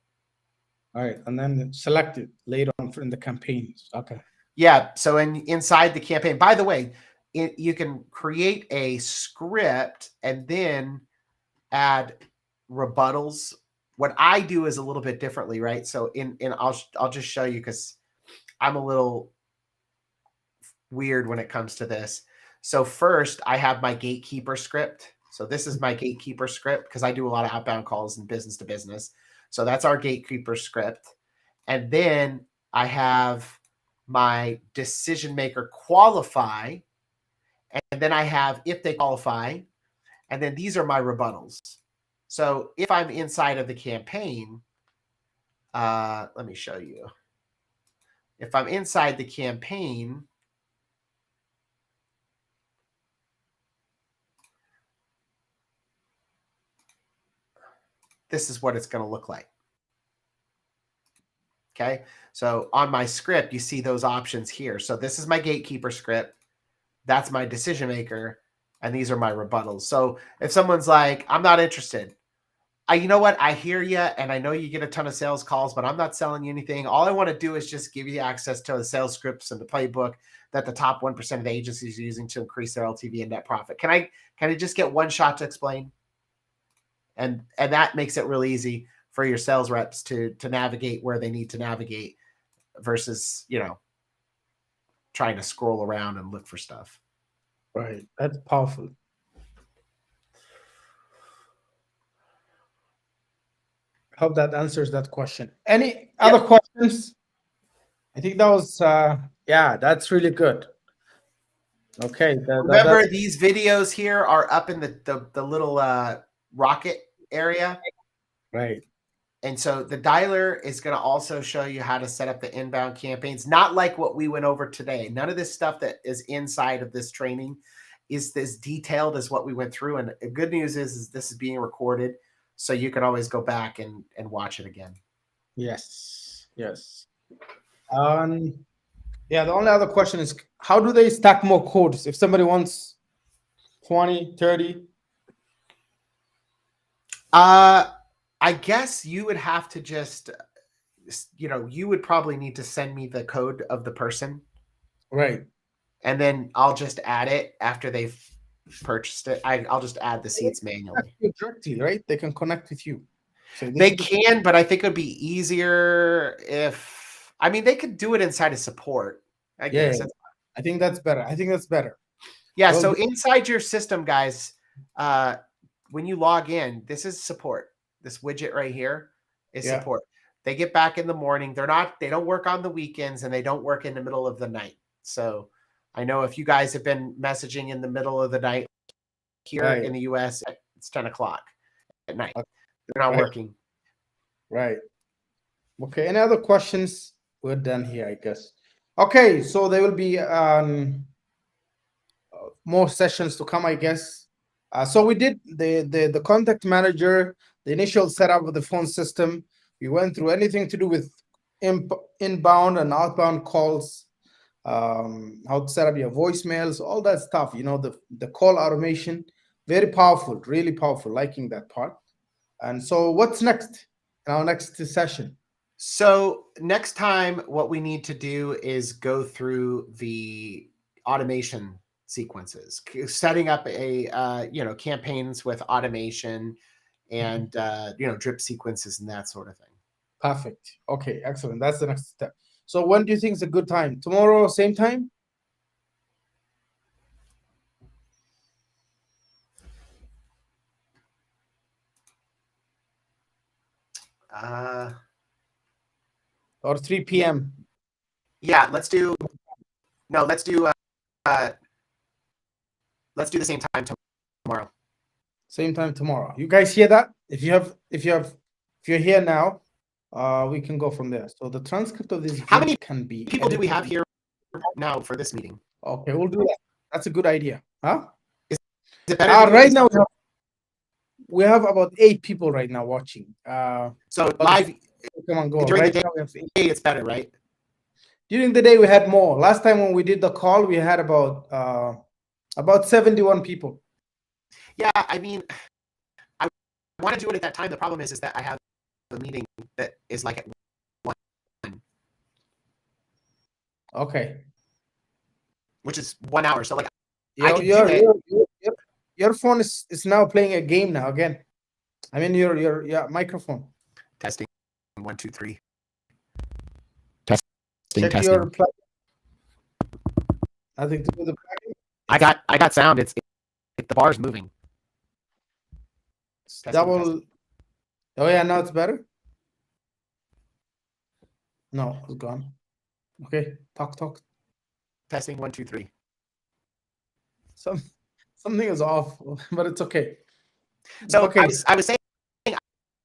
All right, and then select it later on in the campaigns. Okay. Yeah. So inside the campaign, by the way, you can create a script and then add rebuttals. What I do is a little bit differently, right? So I'll just show you because I'm a little weird when it comes to this. So first, I have my gatekeeper script. So this is my gatekeeper script because I do a lot of outbound calls and business to business. So that's our gatekeeper script. And then I have my decision maker qualify. And then I have if they qualify. And then these are my rebuttals. So if I'm inside of the campaign, let me show you. If I'm inside the campaign, this is what it's going to look like. Okay. So on my script, you see those options here. So this is my gatekeeper script. That's my decision maker. And these are my rebuttals. So if someone's like, I'm not interested. You know what? I hear you. And I know you get a ton of sales calls, but I'm not selling you anything. All I want to do is just give you access to the sales scripts and the playbook that the top 1% of the agencies are using to increase their LTV and net profit. Can I just get one shot to explain? And that makes it really easy for your sales reps to navigate where they need to navigate versus, trying to scroll around and look for stuff. Right. That's powerful. Hope that answers that question. Any other questions? I think that was yeah, that's really good. Okay. Remember, these videos here are up in the little rocket area. Right. And so the dialer is going to also show you how to set up the inbound campaigns, not like what we went over today. None of this stuff that is inside of this training is as detailed as what we went through. And the good news is this is being recorded, so you can always go back and watch it again. Yes. Yes. Yeah, the only other question is how do they stack more codes if somebody wants 20, 30? I guess you would have to just, you would probably need to send me the code of the person. Right. And then I'll just add it after they've purchased it. I'll just add the seats manually. Directly, right? They can connect with you. So They can, but I think it would be easier if, they could do it inside of support. I guess. I think that's better. Yeah. So inside your system, guys, when you log in, this is support. This widget right here is support. They get back in the morning. They don't work on the weekends and they don't work in the middle of the night. So I know if you guys have been messaging in the middle of the night here in the US, it's 10 o'clock at night. They're not working. Right. Okay. Any other questions? We're done here, I guess. Okay. So there will be more sessions to come, I guess. So we did the contact manager, the initial setup of the phone system. We went through anything to do with inbound and outbound calls, how to set up your voicemails, all that stuff. The call automation, very powerful, really powerful. Liking that part. And so what's next in our next session? So next time, what we need to do is go through the automation sequences, setting up a campaigns with automation and drip sequences and that sort of thing. Perfect. Okay, excellent. That's the next step. So when do you think is a good time? Tomorrow, same time? Or 3 p.m.? Yeah, let's do the same time tomorrow. Same time tomorrow. You guys hear that? If you're here now, we can go from there. So the transcript of this How many can be people do we have edited. here now for this meeting? Okay, we'll do that. That's a good idea. Huh? Is it better to do Right this- now we have about 8 people right now watching. So but live come on, go. during Right the day, now we have 8. it's better, right? During the day we had more. Last time when we did the call, we had about 71 people. Yeah, I mean, I want to do it at that time. The problem is that I have a meeting that is like at 1, Okay. which is 1 hour. So like Your your phone is now playing a game now again. I mean your microphone. testing 1, 2, 3. Check your plug. Nothing to do with the plugin. I got sound. It's the bar's moving. Double. Oh yeah, now it's better. No, it's gone. Okay, talk. Testing 1, 2, 3. Something is off, but it's okay. So okay. I was saying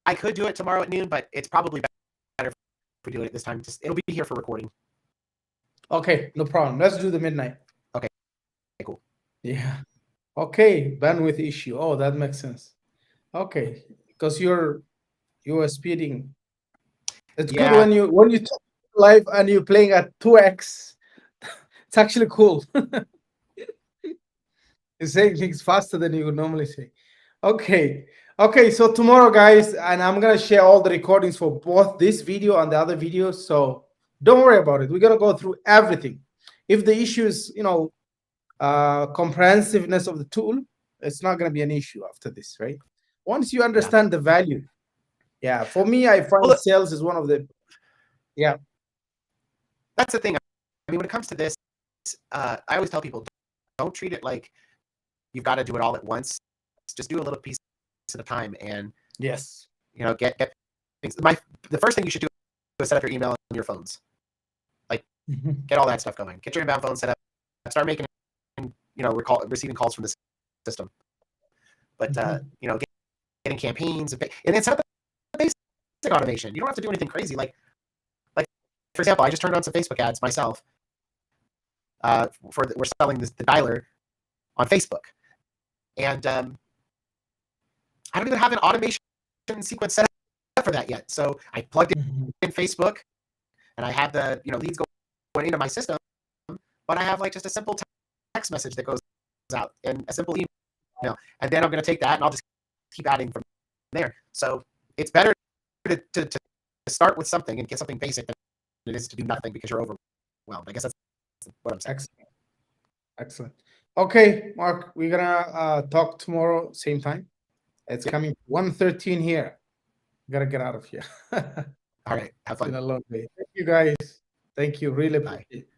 I could do it tomorrow at noon, but it's probably better if we do it at this time. It'll be here for recording. Okay, no problem. Let's do the midnight. Okay, cool. Yeah. Okay, bandwidth issue. Oh, that makes sense. Okay, because you were speeding. It's good when you talk live and you're playing at 2x. It's actually cool. You're saying things faster than you would normally say. Okay, so tomorrow, guys, and I'm gonna share all the recordings for both this video and the other videos. So don't worry about it. We're gonna go through everything. If the issue is, comprehensiveness of the tool, it's not gonna be an issue after this, right? Once you understand the value. Yeah, for me, I find sales is one of the. Yeah, that's the thing. I mean, when it comes to this, I always tell people, don't treat it like you've got to do it all at once. Just do a little piece at a time, and yes, get things. The first thing you should do is set up your email on your phones. Like, get all that stuff going. Get your inbound phone set up. Start making, receiving calls from the system. But getting campaigns and then set up a basic automation. You don't have to do anything crazy. Like for example, I just turned on some Facebook ads myself. We're selling the dialer on Facebook, and I don't even have an automation sequence set up for that yet. So I plugged in Facebook, and I have the leads going into my system, but I have like just a simple text message that goes out and a simple email, and then I'm going to take that and I'll just keep adding from there. So it's better to start with something and get something basic than it is to do nothing because you're overwhelmed. I guess that's what I'm saying. Excellent. Okay, Mark, we're gonna talk tomorrow, same time. It's coming 1:13 here. Gotta get out of here. All right, have fun. It's been a long day. Thank you, guys. Thank you. Really appreciate it.